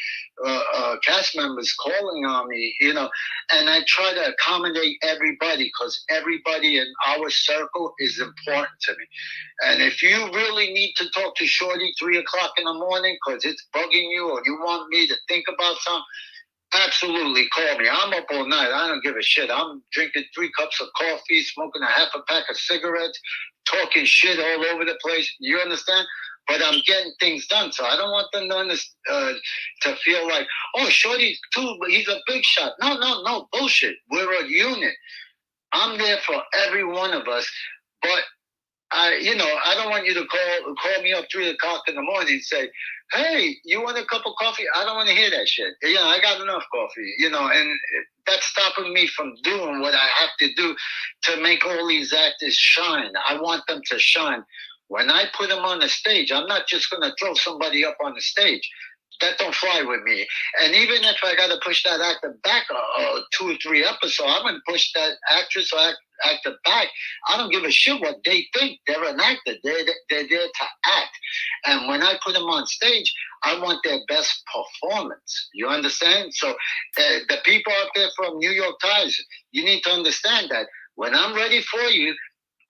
cast members calling on me, you know, and I try to accommodate everybody because everybody in our circle is important to me. And if you really need to talk to Shorty 3 o'clock in the morning because it's bugging you or you want me to think about something, absolutely call me. I'm up all night. I don't give a shit. I'm drinking 3 cups of coffee, smoking a half a pack of cigarettes, talking shit all over the place. You understand? But I'm getting things done. So I don't want them to feel like, oh, Shorty's too, but he's a big shot. No, bullshit. We're a unit. I'm there for every one of us. But I don't want you to call me up 3 o'clock in the morning and say, hey, you want a cup of coffee? I don't want to hear that shit. You know, I got enough coffee, you know, and that's stopping me from doing what I have to do to make all these actors shine. I want them to shine. When I put them on the stage, I'm not just going to throw somebody up on the stage. That don't fly with me. And even if I got to push that actor back 2 or 3 episodes, I'm going to push that actress or actor back. I don't give a shit what they think. They're an actor. They're there to act. And when I put them on stage, I want their best performance. You understand? So the people out there from New York Times, you need to understand that when I'm ready for you,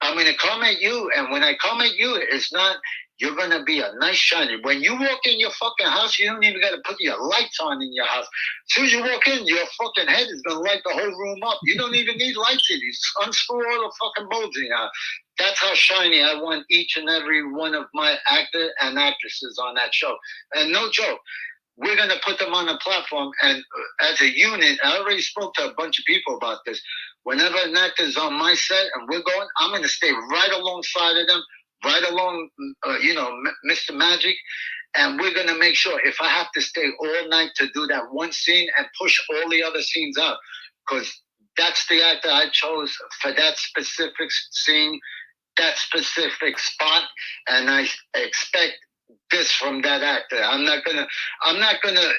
I'm going to come at you. And when I come at you, it's not... You're going to be a nice shiny. When you walk in your fucking house, you don't even got to put your lights on in your house. As soon as you walk in, your fucking head is going to light the whole room up. You don't even need lights in. You unscrew all the fucking bulbs in your house. That's how shiny I want each and every one of my actor and actresses on that show. And no joke, we're going to put them on a platform. And as a unit, I already spoke to a bunch of people about this. Whenever an actor's on my set and we're going, I'm going to stay right alongside of them, right along, Mr. Magic, and we're going to make sure if I have to stay all night to do that one scene and push all the other scenes out, because that's the actor I chose for that specific scene, that specific spot, and I expect this from that actor. I'm not gonna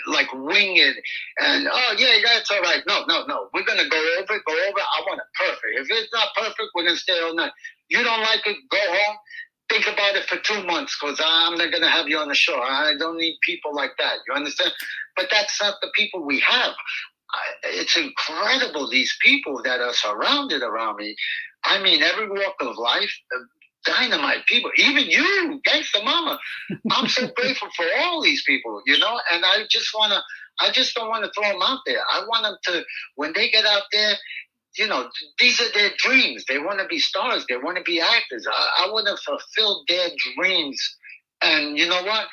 like wing it and that's all right. No. We're gonna go over. I want it perfect. If it's not perfect, we're gonna stay all night. You don't like it, go home. Think about it for 2 months because I'm not going to have you on the show. I don't need people like that. You understand? But that's not the people we have. It's incredible, these people that are surrounded around me. I mean, every walk of life, dynamite people. Even you, Gangsta Mama. I'm so grateful for all these people, you know? And I just don't want to throw them out there. I want them to, when they get out there, you know, these are their dreams. They want to be stars. They want to be actors. I want to fulfill their dreams. And you know what?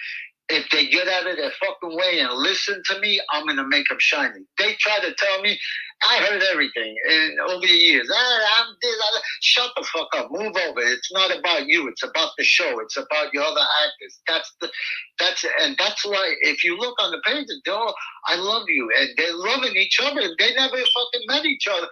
If they get out of their fucking way and listen to me, I'm going to make them shiny. They try to tell me, I heard everything over the years. Shut the fuck up. Move over. It's not about you. It's about the show. It's about your other actors. That's why if you look on the page, they're all, I love you. And they're loving each other. They never fucking met each other.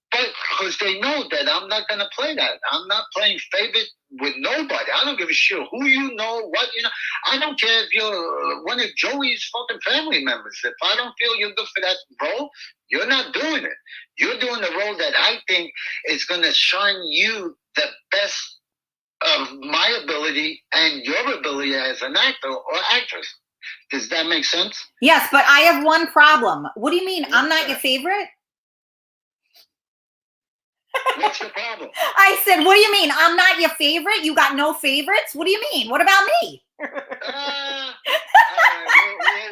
But because they know that I'm not going to play that. I'm not playing favorite with nobody. I don't give a shit who you know, what you know. I don't care if you're one of Joey's fucking family members. If I don't feel you're good for that role, you're not doing it. You're doing the role that I think is going to shine you the best of my ability and your ability as an actor or actress. Does that make sense? Yes, but I have one problem. What do you mean? I'm not your favorite? What's the problem? I said, what do you mean? I'm not your favorite? You got no favorites? What do you mean? What about me? All right,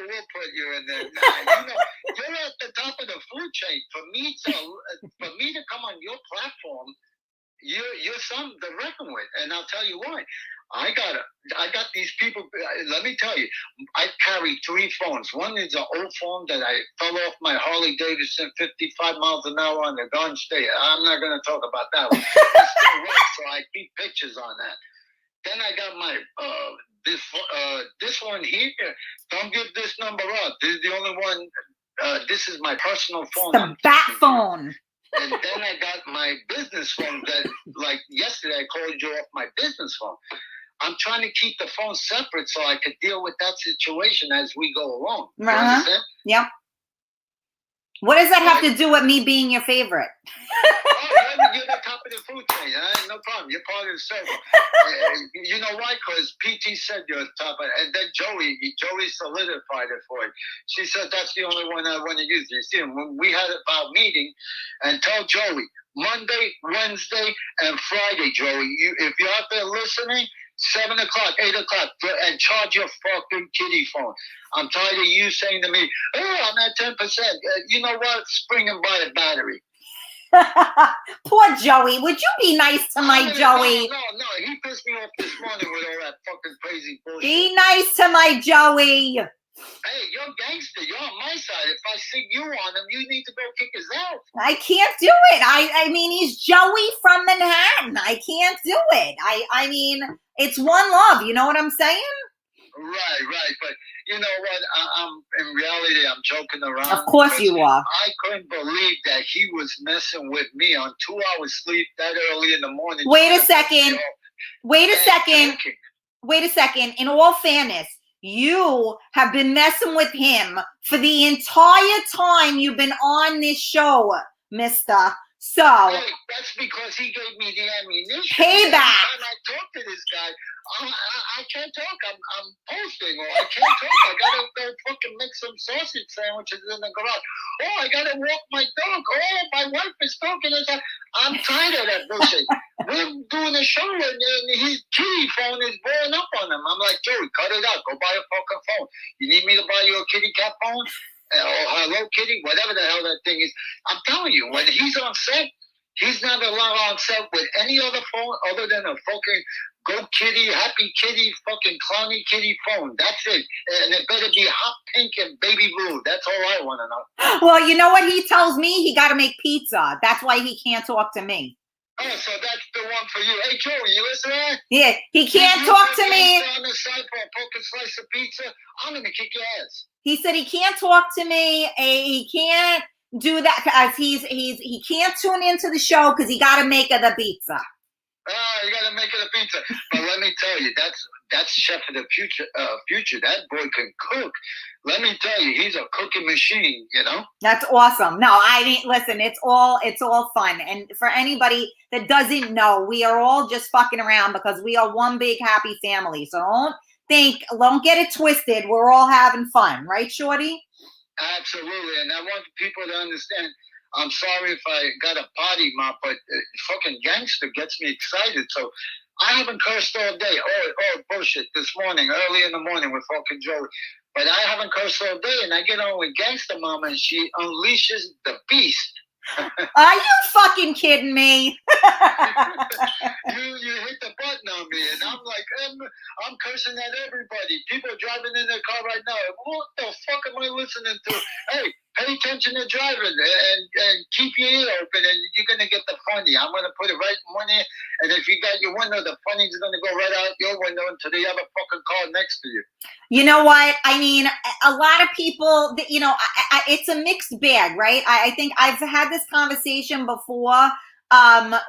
we'll put you in there. You're at the top of the food chain. For me to come on your platform, you're something to reckon with. And I'll tell you why. I got these people. Let me tell you, I carry 3 phones. One is an old phone that I fell off my Harley Davidson 55 miles an hour on the gun state. I'm not going to talk about that one. It still works, so I keep pictures on that. Then I got my this one here. Don't give this number up. This is the only one. This is my personal phone. The bat phone. And then I got my business phone that, like yesterday, I called you off my business phone. I'm trying to keep the phone separate so I could deal with that situation as we go along. You understand? Yep. What does that have to do with me being your favorite? You're the top of the food chain. No problem. You're part of the circle. You know why? Because PT said you're top of, and then Joey solidified it for you. She said that's the only one I want to use. You see, when we had our meeting, and tell Joey Monday, Wednesday, and Friday, Joey, if you're out there listening, 7 o'clock, 8 o'clock, and charge your fucking kitty phone. I'm tired of you saying to me, oh, I'm at 10%. You know what? Spring and buy a battery. Poor Joey. Would you be nice to my Joey? No. He pissed me off this morning with all that fucking crazy bullshit. Be nice to my Joey. Hey, you're gangster. You're on my side. If I see you on him, you need to go kick his ass. I can't do it. I mean, he's Joey from Manhattan. I can't do it. I mean, it's one love. You know what I'm saying? Right. But you know what? I'm in reality, I'm joking around. Of course you are. I couldn't believe that he was messing with me on 2 hours sleep that early in the morning. Wait a second. In all fairness, you have been messing with him for the entire time you've been on this show, mister. So, hey, that's because he gave me the ammunition. Payback. And I talk to this guy. I can't talk. I'm posting, or I can't talk. I gotta go fucking make some sausage sandwiches in the garage. Oh, I gotta walk my dog. Oh, my wife is talking. I'm tired of that bullshit. We're doing a show, and his kitty phone is blowing up on him. I'm like, Joey, cut it out. Go buy a fucking phone. You need me to buy you a kitty cat phone? Or Hello Kitty, whatever the hell that thing is. I'm telling you, when he's on set, he's not allowed on set with any other phone other than a fucking Go Kitty, Happy Kitty, fucking Clowny Kitty phone. That's it. And it better be hot pink and baby blue. That's all I want to know. Well, you know what he tells me? He got to make pizza. That's why he can't talk to me. Oh, so that's the one for you. Hey, Joey, you listen to that? Yeah, he can't talk to me. On the side for a fucking slice of pizza, I'm going to kick your ass. He said he can't talk to me. He can't do that because he can't tune into the show because he got to make it a pizza. You got to make it a pizza. But let me tell you, that's chef of the future. That boy can cook. Let me tell you, he's a cooking machine. You know. That's awesome. No, I mean, listen, it's all fun. And for anybody that doesn't know, we are all just fucking around because we are one big happy family. So don't get it twisted. We're all having fun, right, Shorty? Absolutely. And I want people to understand. I'm sorry if I got a potty mouth, but fucking Gangster gets me excited. So I haven't cursed all day. Oh, bullshit. This morning, early in the morning with fucking Joey. But I haven't cursed all day, and I get on with Gangsta Mama, and she unleashes the beast. Are you fucking kidding me? You hit the button on me, and I'm like, I'm cursing at everybody. People driving in their car right now. What the fuck am I listening to? Hey, pay attention to driving and keep your ear open, and you're gonna get the funny. I'm gonna put it right in one ear, and if you got your window, the funny is gonna go right out your window into the other fucking car next to you. You know what? I mean, a lot of people, you know, it's a mixed bag, right? I think I've had this conversation before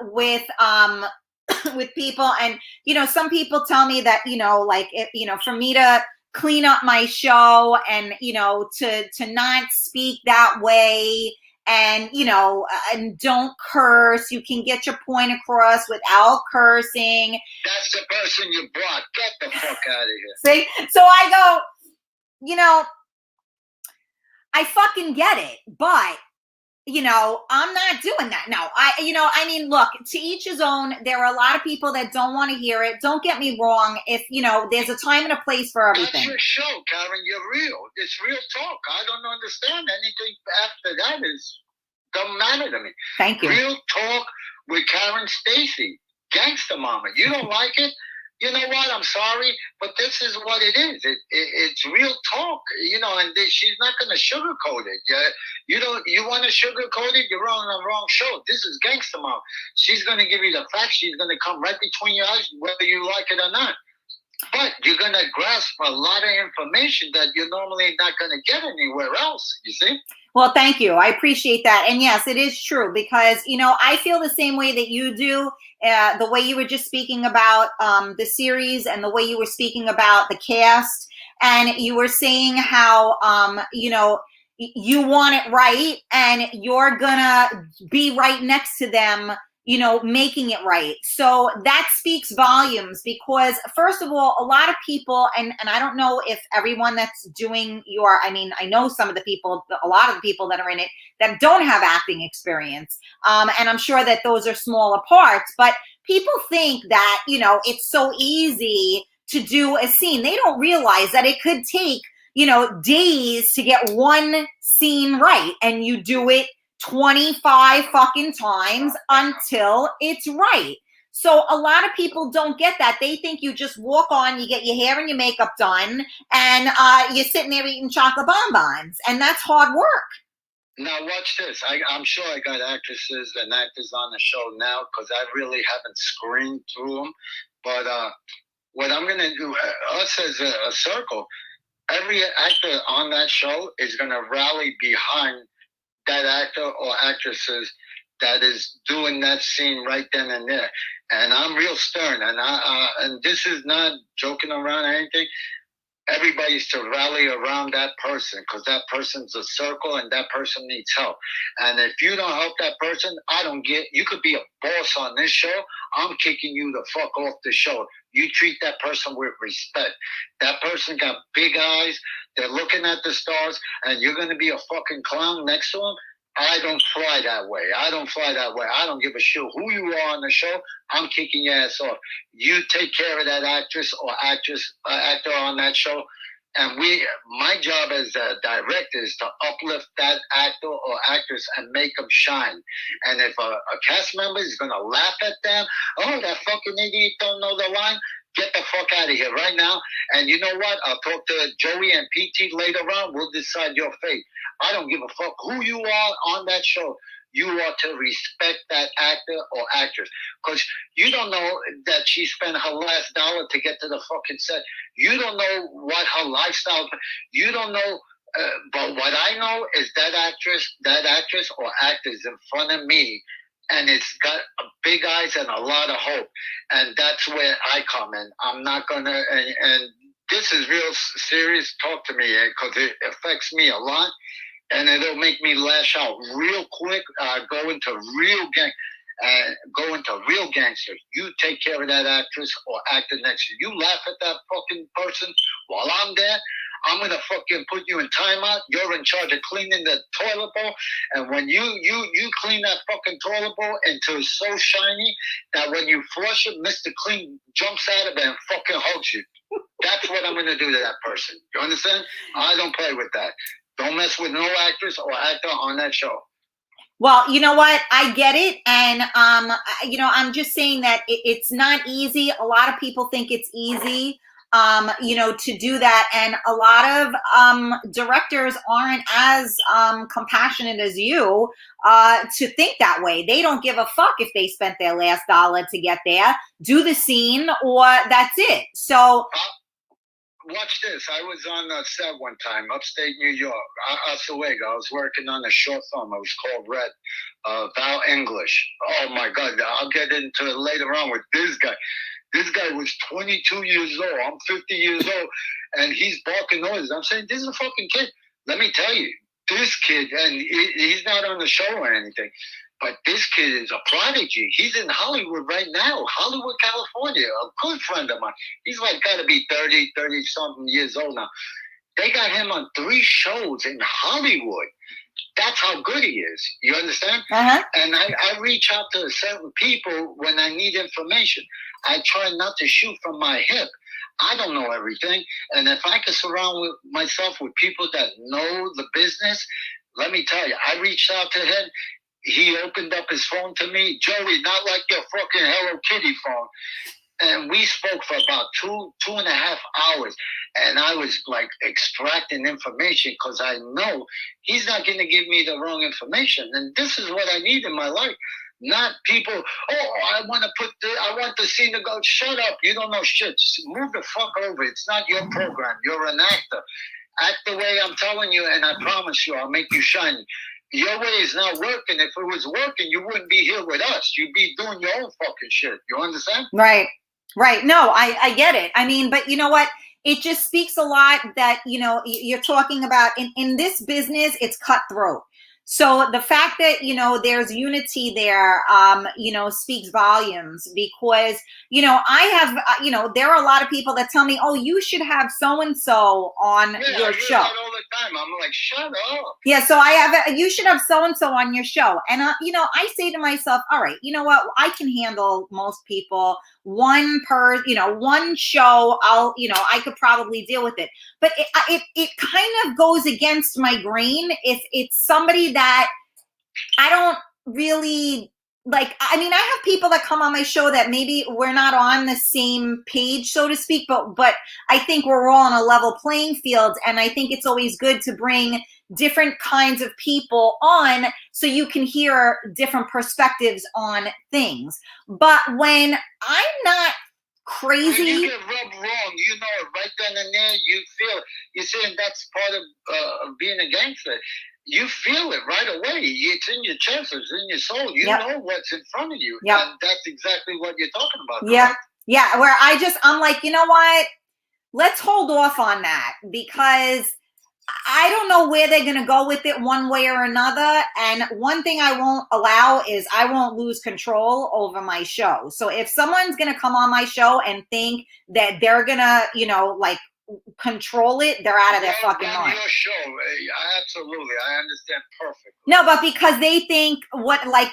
with people, and you know, some people tell me that, you know, like, for me to clean up my show and, you know, to not speak that way and, you know, and don't curse. You can get your point across without cursing. That's the person you block. Get the fuck out of here. See? So I go, you know, I fucking get it, but you know, I'm not doing that. No, I mean, look, to each his own. There are a lot of people that don't want to hear it. Don't get me wrong. If, you know, there's a time and a place for everything. That's your show, Karen. You're real. It's real talk. I don't understand anything after that don't matter to me. Thank you. Real talk with Karen Stacy, Gangsta Mama. You don't like it? you know what? I'm sorry, but this is what it is. It's real talk, and she's not going to sugarcoat it. Yeah, you want to sugarcoat it? You're on the wrong show. This is Gangsta Mama. She's going to give you the facts. She's going to come right between your eyes, whether you like it or not. But you're going to grasp a lot of information that you're normally not going to get anywhere else, you see? Well, thank you. I appreciate that. And yes, it is true because, I feel the same way that you do. The way you were just speaking about the series and the way you were speaking about the cast. And you were saying how, you want it right and you're going to be right next to them, making it right. So that speaks volumes because first of all, a lot of people, and I don't know if everyone that's doing I know some of the people, a lot of the people that are in it that don't have acting experience. And I'm sure that those are smaller parts, but people think that, it's so easy to do a scene. They don't realize that it could take, days to get one scene right. And you do it 25 fucking times until it's right. So a lot of people don't get that. They think you just walk on, you get your hair and your makeup done, and you're sitting there eating chocolate bonbons, and that's hard work. Now watch this. I'm sure I got actresses and actors on the show now because I really haven't screened through them. But what I'm going to do, us as a circle, every actor on that show is going to rally behind that actor or actresses that is doing that scene right then and there. And I'm real stern, and this is not joking around or anything. Everybody's to rally around that person because that person's a circle and that person needs help. And if you don't help that person, you could be a boss on this show. I'm kicking you the fuck off the show. You treat that person with respect. That person got big eyes. They're looking at the stars and you're going to be a fucking clown next to them. I don't fly that way. I don't give a shit who you are on the show. I'm kicking your ass off. You take care of that actress or actor on that show. And my job as a director is to uplift that actor or actress and make them shine. And if a cast member is going to laugh at them, oh, that fucking idiot don't know the line, get the fuck out of here right now. And you know what? I'll talk to Joey and PT later on. We'll decide your fate. I don't give a fuck who you are on that show. You are to respect that actor or actress because you don't know that she spent her last dollar to get to the fucking set. You don't know what her lifestyle. You don't know. But what I know is that actress or actor is in front of me, and it's got big eyes and a lot of hope. And that's where I come in. I'm not gonna. And this is real serious talk to me because it affects me a lot. And it'll make me lash out real quick. Go into real gangster. You take care of that actress or actor next to you. You laugh at that fucking person while I'm there. I'm gonna fucking put you in timeout. You're in charge of cleaning the toilet bowl, and when you clean that fucking toilet bowl until it's so shiny that when you flush it, Mr. Clean jumps out of it and fucking hugs you. That's what I'm gonna do to that person. You understand? I don't play with that. Don't mess with no actress or actor on that show. Well, you know what? I get it. And, I'm just saying that it's not easy. A lot of people think it's easy, to do that. And a lot of directors aren't as compassionate as you to think that way. They don't give a fuck if they spent their last dollar to get there. Do the scene or that's it. So... watch this. I was on a set one time, upstate New York, Oswego. I was working on a short film. It was called Red, Val English. Oh, my God. I'll get into it later on with this guy. This guy was 22 years old. I'm 50 years old, and he's barking noises. I'm saying, this is a fucking kid. Let me tell you, this kid, and he's not on the show or anything, but this kid is a prodigy. He's in Hollywood right now, Hollywood, California, a good friend of mine. He's like got to be 30-something years old now. They got him on 3 shows in Hollywood. That's how good he is. You understand? Uh-huh. And I reach out to certain people when I need information. I try not to shoot from my hip. I don't know everything. And if I can surround myself with people that know the business, let me tell you, I reached out to him. He opened up his phone to me. Joey, not like your fucking Hello Kitty phone. And we spoke for about 2.5 hours, and I was like extracting information because I know he's not going to give me the wrong information. And this is what I need in my life. Not people, I want the scene to go, shut up, you don't know shit. Move the fuck over. It's not your program. You're an actor. Act the way I'm telling you, and I promise you, I'll make you shine. Your way is not working. If it was working, you wouldn't be here with us. You'd be doing your own fucking shit. You understand? Right. Right. No, I get it. I mean, but you know what? It just speaks a lot that, you know, you're talking about in this business, it's cutthroat. So the fact that, you know, there's unity there, you know, speaks volumes because, you know, I have, you know, there are a lot of people that tell me, oh, you should have so-and-so on your show. That all the time. I'm like, shut up. Yeah. So you should have so-and-so on your show. And, you know, I say to myself, all right, you know what? I can handle most people. One show, I could probably deal with it. But it kind of goes against my grain if it's somebody that I don't really like. I mean, I have people that come on my show that maybe we're not on the same page, so to speak, but I think we're all on a level playing field. And I think it's always good to bring different kinds of people on so you can hear different perspectives on things. But when I'm not crazy, when you get rubbed wrong, you know it right then and there. You feel it. You're saying that's part of being a gangster. You feel it right away. It's in your chest. It's in your soul. You know what's in front of you. Yep. And that's exactly what you're talking about. Yeah. Correct? Yeah. Where I'm like, you know what? Let's hold off on that because I don't know where they're going to go with it one way or another. And one thing I won't allow is I won't lose control over my show. So if someone's going to come on my show and think that they're going to, you know, like control it, they're out of their fucking mind. Your show, absolutely, I understand perfectly. No, but because they think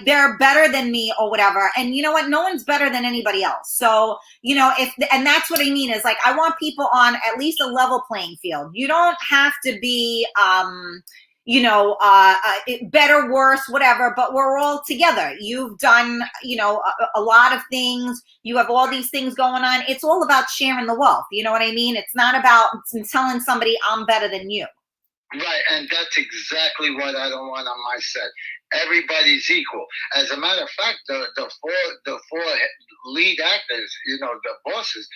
they're better than me or whatever, and you know what? No one's better than anybody else. So you know, and that's what I mean is like I want people on at least a level playing field. You don't have to be, better, worse, whatever, but we're all together. You've done, you know, a lot of things. You have all these things going on. It's all about sharing the wealth. You know what I mean? It's not about telling somebody I'm better than you. Right, and that's exactly what I don't want on my set. Everybody's equal. As a matter of fact, the four lead actors, you know, the bosses,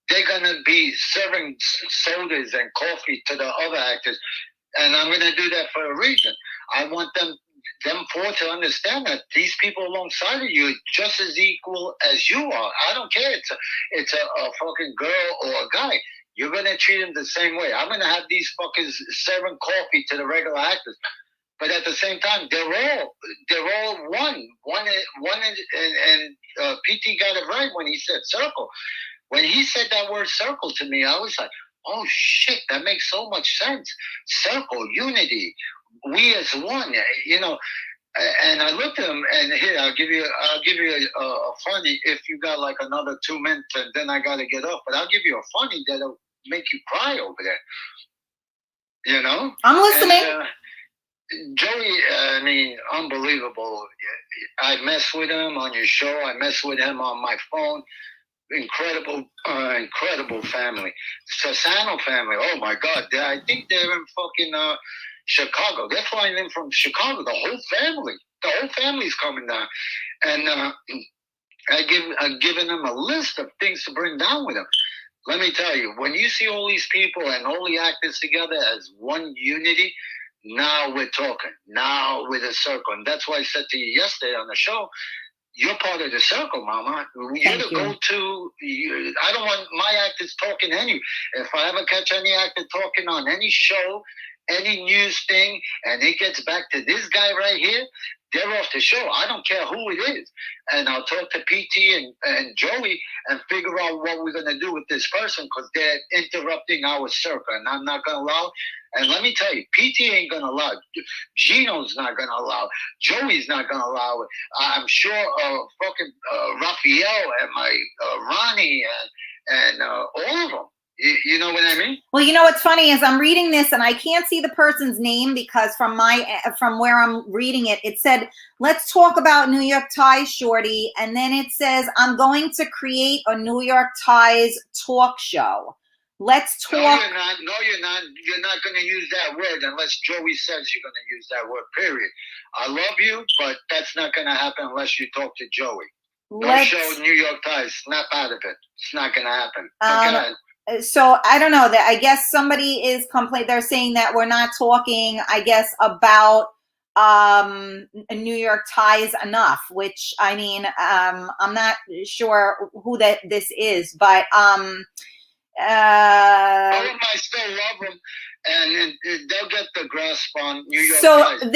they're gonna be serving sodas and coffee to the other actors. And I'm going to do that for a reason. I want them four to understand that these people alongside of you are just as equal as you are. I don't care. It's a fucking girl or a guy. You're going to treat them the same way. I'm going to have these fuckers serving coffee to the regular actors. But at the same time, they're all one. And PT got it right when he said circle. When he said that word circle to me, I was like, oh shit, that makes so much sense. Circle, unity, we as one, you know. And I looked at him, and here I'll give you a funny. If you got like another 2 minutes, and then I got to get up. But I'll give you a funny that'll make you cry over there. You know, I'm listening. And, Joey, I mean, unbelievable. I mess with him on your show. I mess with him on my phone. Incredible family. Sassano family. Oh my God! I think they're in fucking Chicago. They're flying in from Chicago. The whole family's coming down, and I've given them a list of things to bring down with them. Let me tell you, when you see all these people and all the actors together as one unity, now we're talking. Now we're the circle, and that's why I said to you yesterday on the show. You're part of the circle, Mama. You're the go-to. I don't want my actors talking any. If I ever catch any actor talking on any show, any news thing, and it gets back to this guy right here, they're off the show. I don't care who it is. And I'll talk to PT and Joey and figure out what we're going to do with this person because they're interrupting our circle, and I'm not going to allow. And let me tell you, PT ain't going to allow it. Gino's not going to allow it. Joey's not going to allow it. I'm sure fucking Raphael and my Ronnie and all of them. You know what I mean? Well, you know what's funny is I'm reading this and I can't see the person's name because from where I'm reading it, it said, "Let's talk about New York Times, Shorty," and then it says, "I'm going to create a New York Times talk show. Let's talk." No, you're not. No, you're not. You're not going to use that word unless Joey says you're going to use that word. Period. I love you, but that's not going to happen unless you talk to Joey. No show New York Times. Snap out of it. It's not going to happen. Okay. So I don't know that. I guess somebody is complaining. They're saying that we're not talking, I guess, about New York Times enough. Which I mean, I'm not sure who this is, but I still love them, and they'll get the grasp on New York Times. So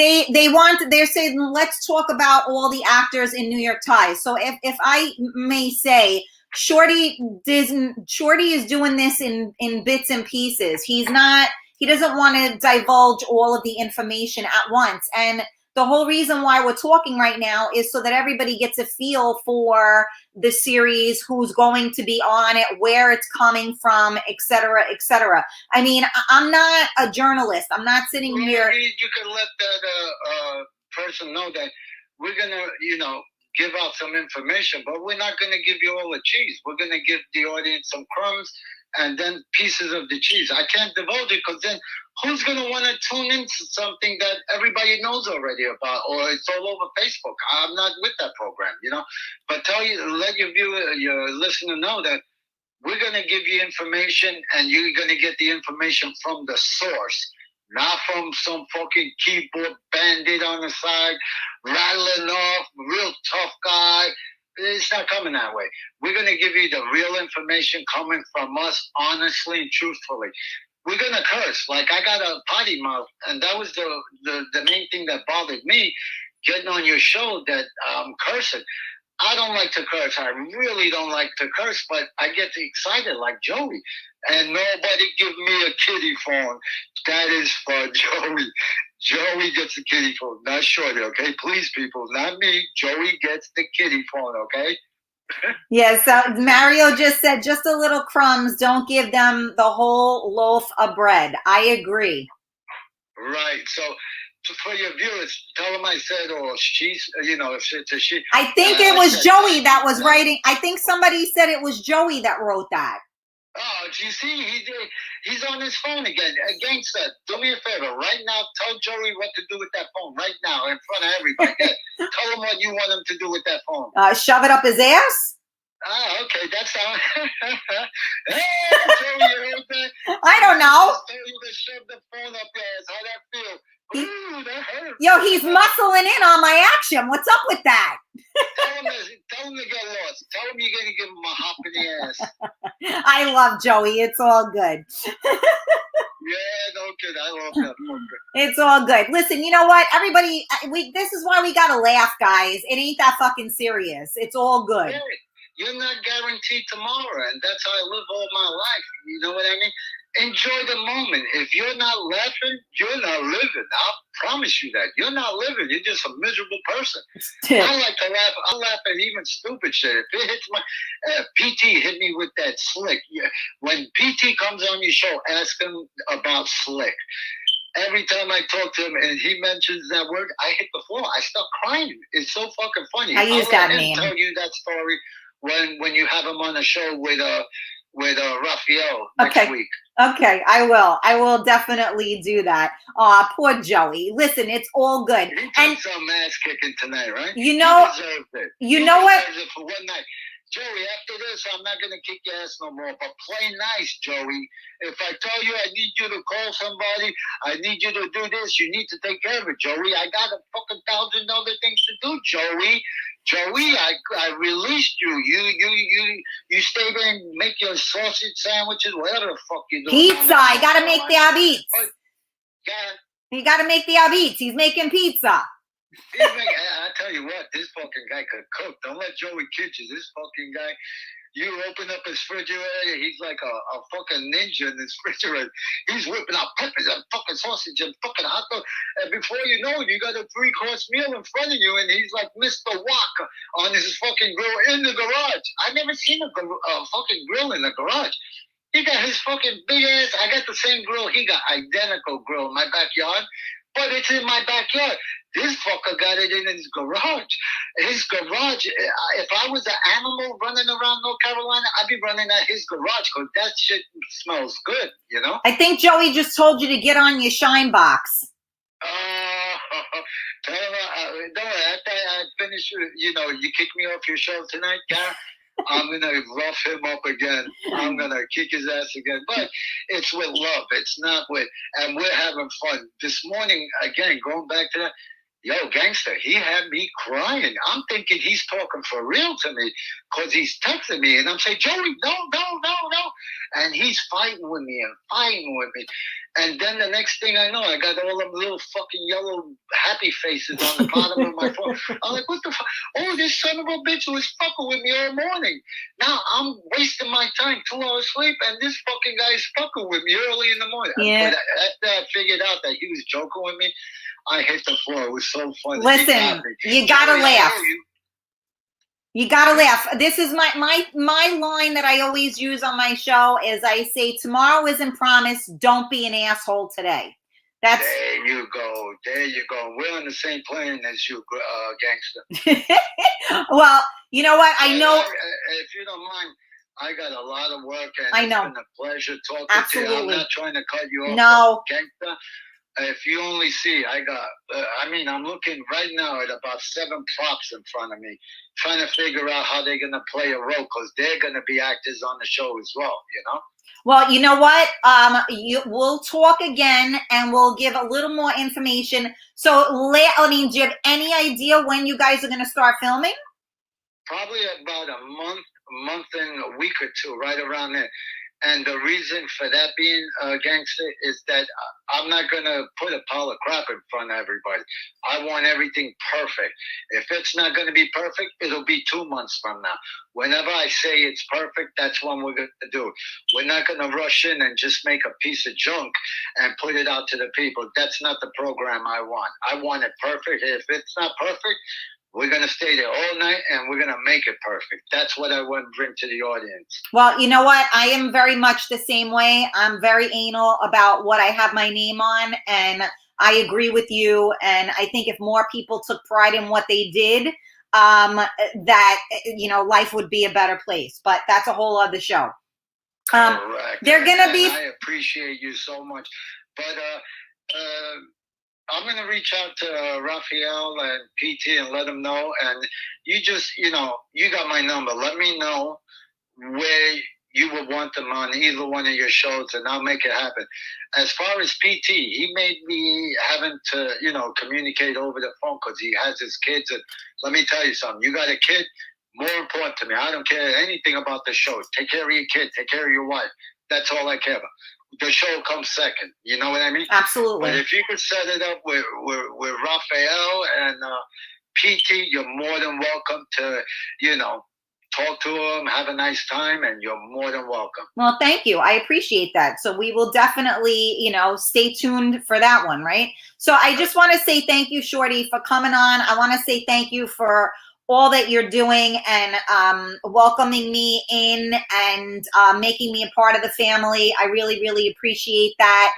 they're saying, let's talk about all the actors in New York Times. So if I may say, Shorty is doing this in bits and pieces. He doesn't want to divulge all of the information at once. And the whole reason why we're talking right now is so that everybody gets a feel for the series, who's going to be on it, where it's coming from, et cetera, et cetera. I mean, I'm not a journalist. I'm not sitting here. You can let that person know that we're going to, give out some information, but we're not going to give you all the cheese. We're going to give the audience some crumbs and then pieces of the cheese. I can't divulge it because then who's going to want to tune into something that everybody knows already about, or it's all over Facebook? I'm not with that program, But let your listener know that we're going to give you information, and you're going to get the information from the source, not from some fucking keyboard bandit on the side, rattling off, real tough guy. It's not coming that way. We're going to give you the real information coming from us, honestly and truthfully. We're going to curse. Like, I got a potty mouth, and that was the main thing that bothered me, getting on your show, that cursing. I don't like to curse. I really don't like to curse, but I get excited like Joey. And nobody give me a kiddie phone. That is for Joey. Joey gets the kiddie phone, not Shorty, okay? Please, people, not me. Joey gets the kiddie phone, okay? Yes, Mario just said, just a little crumbs. Don't give them the whole loaf of bread. I agree. Right. So for your viewers, tell them I said, or she's, if it's a she. I think it was Joey that was writing. I think somebody said it was Joey that wrote that. Oh, do you see? He's on his phone again. Gangster, do me a favor. Right now, tell Joey what to do with that phone. Right now, in front of everybody. Tell him what you want him to do with that phone. Shove it up his ass? Ah, okay. That's how. Hey, Joey, you heard that? I don't know. Tell you to shove the phone up your ass. How that feel? Ooh, that hurt. Yo, he's muscling in on my action. What's up with that? Tell him to get lost. Tell him you're going to give him a hop in the ass. I love Joey. It's all good. Yeah, no kid. I love that. It's all good. Listen, you know what? Everybody, this is why we got to laugh, guys. It ain't that fucking serious. It's all good. Yeah, you're not guaranteed tomorrow, and that's how I live all my life. You know what I mean? Enjoy the moment. If you're not laughing, you're not living. I'll promise you that. You're not living. You're just a miserable person. I like to laugh. I laugh at even stupid shit. If it hits my... PT hit me with that slick. Yeah. When PT comes on your show, ask him about slick. Every time I talk to him and he mentions that word, I hit the floor. I start crying. It's so fucking funny. I use that name. I'll tell you that story when you have him on the show with Raphael next week. Okay, I will. I will definitely do that. Aw, poor Joey. Listen, it's all good. He took some ass kicking tonight, right? You know, he deserved it. You know what? It for one night. Joey, after this, I'm not going to kick your ass no more, but play nice, Joey. If I tell you I need you to call somebody, I need you to do this, you need to take care of it, Joey. I got a fucking 1,000 other things to do, Joey. Joey, I released you. You stay there and make your sausage sandwiches, whatever the fuck you do. Pizza. I got to make the abits. You got to make the abits. He's making pizza. I tell you what, this fucking guy could cook. Don't let Joey kid you. This fucking guy, you open up his refrigerator, he's like a fucking ninja in his refrigerator. He's whipping out peppers and fucking sausage and fucking hot dog. And before you know it, you got a 3-course meal in front of you, and he's like Mr. Wok on his fucking grill in the garage. I've never seen a fucking grill in the garage. He got his fucking big ass. I got the same grill. He got identical grill in my backyard, but it's in my backyard. This fucker got it in his garage. His garage. If I was an animal running around North Carolina, I'd be running at his garage because that shit smells good, you know? I think Joey just told you to get on your Shine box. Tell him, don't worry, after I finish, you know, you kick me off your show tonight, Gareth, I'm going to rough him up again. I'm going to kick his ass again. But it's with love. It's not with, and we're having fun. This morning, again, going back to that, yo, Gangster, he had me crying. I'm thinking he's talking for real to me because he's texting me. And I'm saying, Joey, no. And he's fighting with me and fighting with me. And then the next thing I know, I got all them little fucking yellow happy faces on the bottom of my phone. I'm like, what the fuck? Oh, this son of a bitch was fucking with me all morning. Now I'm wasting my time, 2 hours sleep, and this fucking guy is fucking with me early in the morning. Yeah. But after I figured out that he was joking with me, I hit the floor. It was so funny. Listen, you gotta laugh. You gotta laugh. This is my line that I always use on my show is I say, tomorrow isn't promised. Don't be an asshole today. That's There you go. We're on the same plane as you, Gangster. Well, you know what? I know. If you don't mind, I got a lot of work, and I know. It's been a pleasure talking Absolutely. to you. I'm not trying to cut you off. No. Gangster. If you only see, I got, I'm looking right now at about 7 props in front of me, trying to figure out how they're going to play a role because they're going to be actors on the show as well, you know? Well, you know what? We'll talk again and we'll give a little more information. So, do you have any idea when you guys are going to start filming? Probably about a month and a week or two, right around there. And the reason for that being, Gangster, is that I'm not going to put a pile of crap in front of everybody. I want everything perfect. If it's not going to be perfect, it'll be 2 months from now. Whenever I say it's perfect, that's when we're going to do it. We're not going to rush in and just make a piece of junk and put it out to the people. That's not the program I want. I want it perfect. If it's not perfect, we're going to stay there all night and we're going to make it perfect. That's what I want to bring to the audience. Well, you know what? I am very much the same way. I'm very anal about what I have my name on, and I agree with you. And I think if more people took pride in what they did, that, you know, life would be a better place. But that's a whole other show. Correct. They're going to be... I appreciate you so much. But I'm going to reach out to Raphael and PT and let them know. And you just, you know, you got my number. Let me know where you would want them on either one of your shows, and I'll make it happen. As far as PT, he made me having to, you know, communicate over the phone because he has his kids. And let me tell you something. You got a kid, more important to me. I don't care anything about the show. Take care of your kid. Take care of your wife. That's all I care about. The show comes second. You know what I mean? Absolutely. But if you could set it up with Raphael and PT, you're more than welcome to, you know, talk to them, have a nice time, and you're more than welcome. Well, thank you. I appreciate that. So we will definitely, you know, stay tuned for that one, right? So I just want to say thank you, Shorty, for coming on. I want to say thank you for all that you're doing and welcoming me in and making me a part of the family. I really, really appreciate that.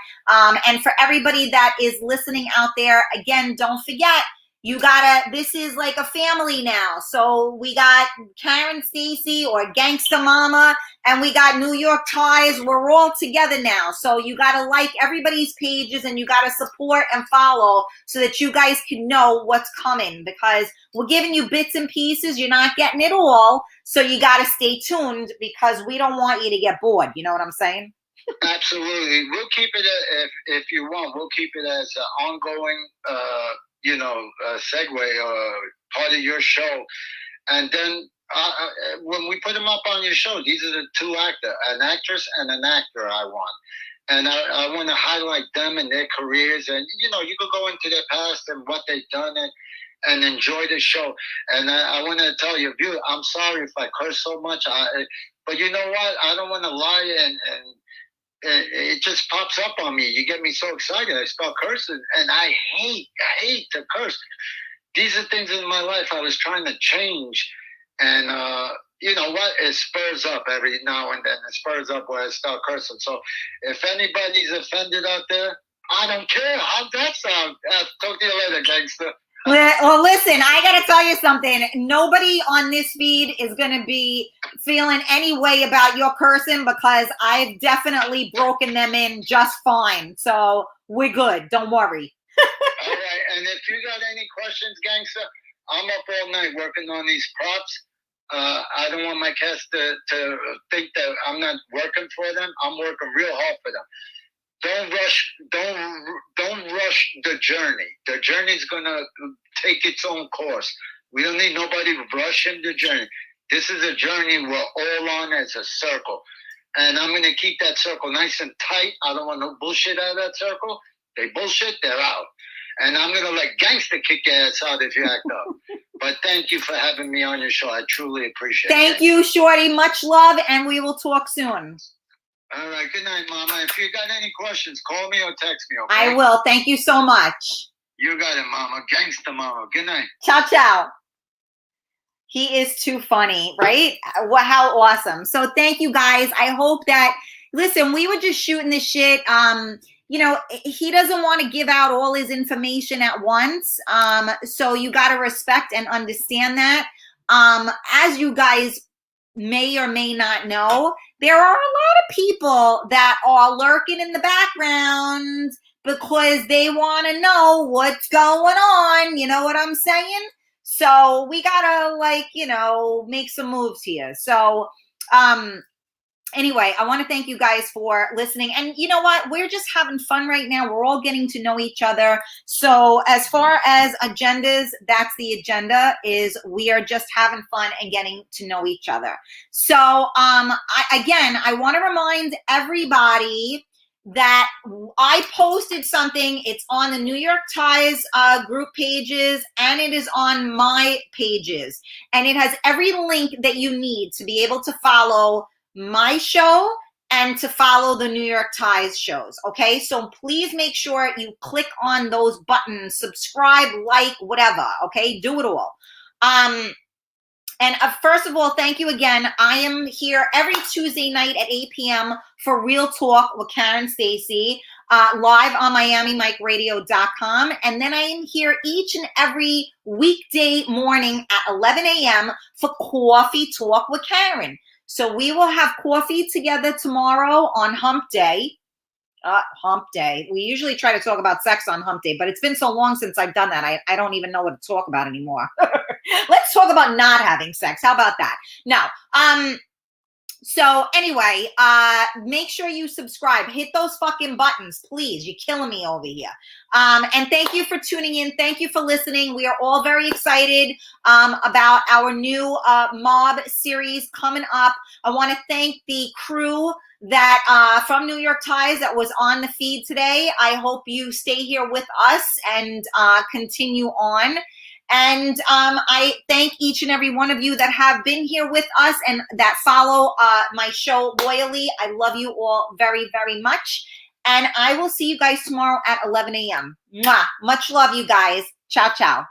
And for everybody that is listening out there, again, don't forget, you gotta, this is like a family now. So we got Karen, Stacy, or Gangsta Mama, and we got New York Ties. We're all together now. So you gotta like everybody's pages and you gotta support and follow so that you guys can know what's coming, because we're giving you bits and pieces. You're not getting it all. So you gotta stay tuned because we don't want you to get bored. You know what I'm saying? Absolutely. We'll keep it, if you want, we'll keep it as an ongoing, you know, segue or part of your show. And then when we put them up on your show, these are the two actors, an actress and an actor I want. And I want to highlight them and their careers. And, you know, you could go into their past and what they've done and enjoy the show. And I want to tell you, I'm sorry if I curse so much. But you know what? I don't want to lie and it just pops up on me. You get me so excited. I start cursing, and I hate to curse. These are things in my life I was trying to change, and you know what? It spurs up every now and then. It spurs up where I start cursing. So if anybody's offended out there, I don't care. How's that sound? Talk to you later, gangster. Well, listen, I got to tell you something. Nobody on this feed is going to be feeling any way about your cursing because I've definitely broken them in just fine. So we're good. Don't worry. All right. And if you got any questions, gangster, I'm up all night working on these props. I don't want my cast to think that I'm not working for them. I'm working real hard for them. Don't rush the journey. The journey's gonna take its own course. We don't need nobody rushing the journey. This is a journey we're all on as a circle. And I'm gonna keep that circle nice and tight. I don't want no bullshit out of that circle. They bullshit, they're out. And I'm gonna let Gangster kick your ass out if you act up. But thank you for having me on your show. I truly appreciate it. Thank you, Shorty. Much love, and we will talk soon. All right. Good night, Mama. If you got any questions, call me or text me, okay? I will. Thank you so much. You got it, Mama. Gangsta Mama. Good night. Ciao, ciao. He is too funny, right? How awesome. So thank you, guys. I hope that, listen, we were just shooting this shit. You know, he doesn't want to give out all his information at once. So you got to respect and understand that. As you guys may or may not know, there are a lot of people that are lurking in the background because they want to know what's going on. You know what I'm saying? So we gotta, like, you know, make some moves here. So anyway, I want to thank you guys for listening. And you know what? We're just having fun right now. We're all getting to know each other. So as far as agendas, that's the agenda, is we are just having fun and getting to know each other. So I want to remind everybody that I posted something. It's on the New York Times group pages, and it is on my pages. And it has every link that you need to be able to follow my show and to follow the New York Times shows. Okay, so please make sure you click on those buttons, subscribe, like, whatever. Okay, do it all. And first of all, thank you again. I am here every Tuesday night at 8 p.m. for Real Talk with Karen Stacy, live on MiamiMikeRadio.com. And then I am here each and every weekday morning at 11 a.m. for Coffee Talk with Karen. So we will have coffee together tomorrow on Hump Day. Hump Day. We usually try to talk about sex on Hump Day, but it's been so long since I've done that. I don't even know what to talk about anymore. Let's talk about not having sex. How about that? Now, so anyway, make sure you subscribe. Hit those fucking buttons, please. You're killing me over here. And thank you for tuning in. Thank you for listening. We are all very excited about our new mob series coming up. I want to thank the crew that from New York Times that was on the feed today. I hope you stay here with us and continue on. And I thank each and every one of you that have been here with us and that follow my show loyally. I love you all very, very much. And I will see you guys tomorrow at 11 a.m. Mwah. Much love, you guys. Ciao, ciao.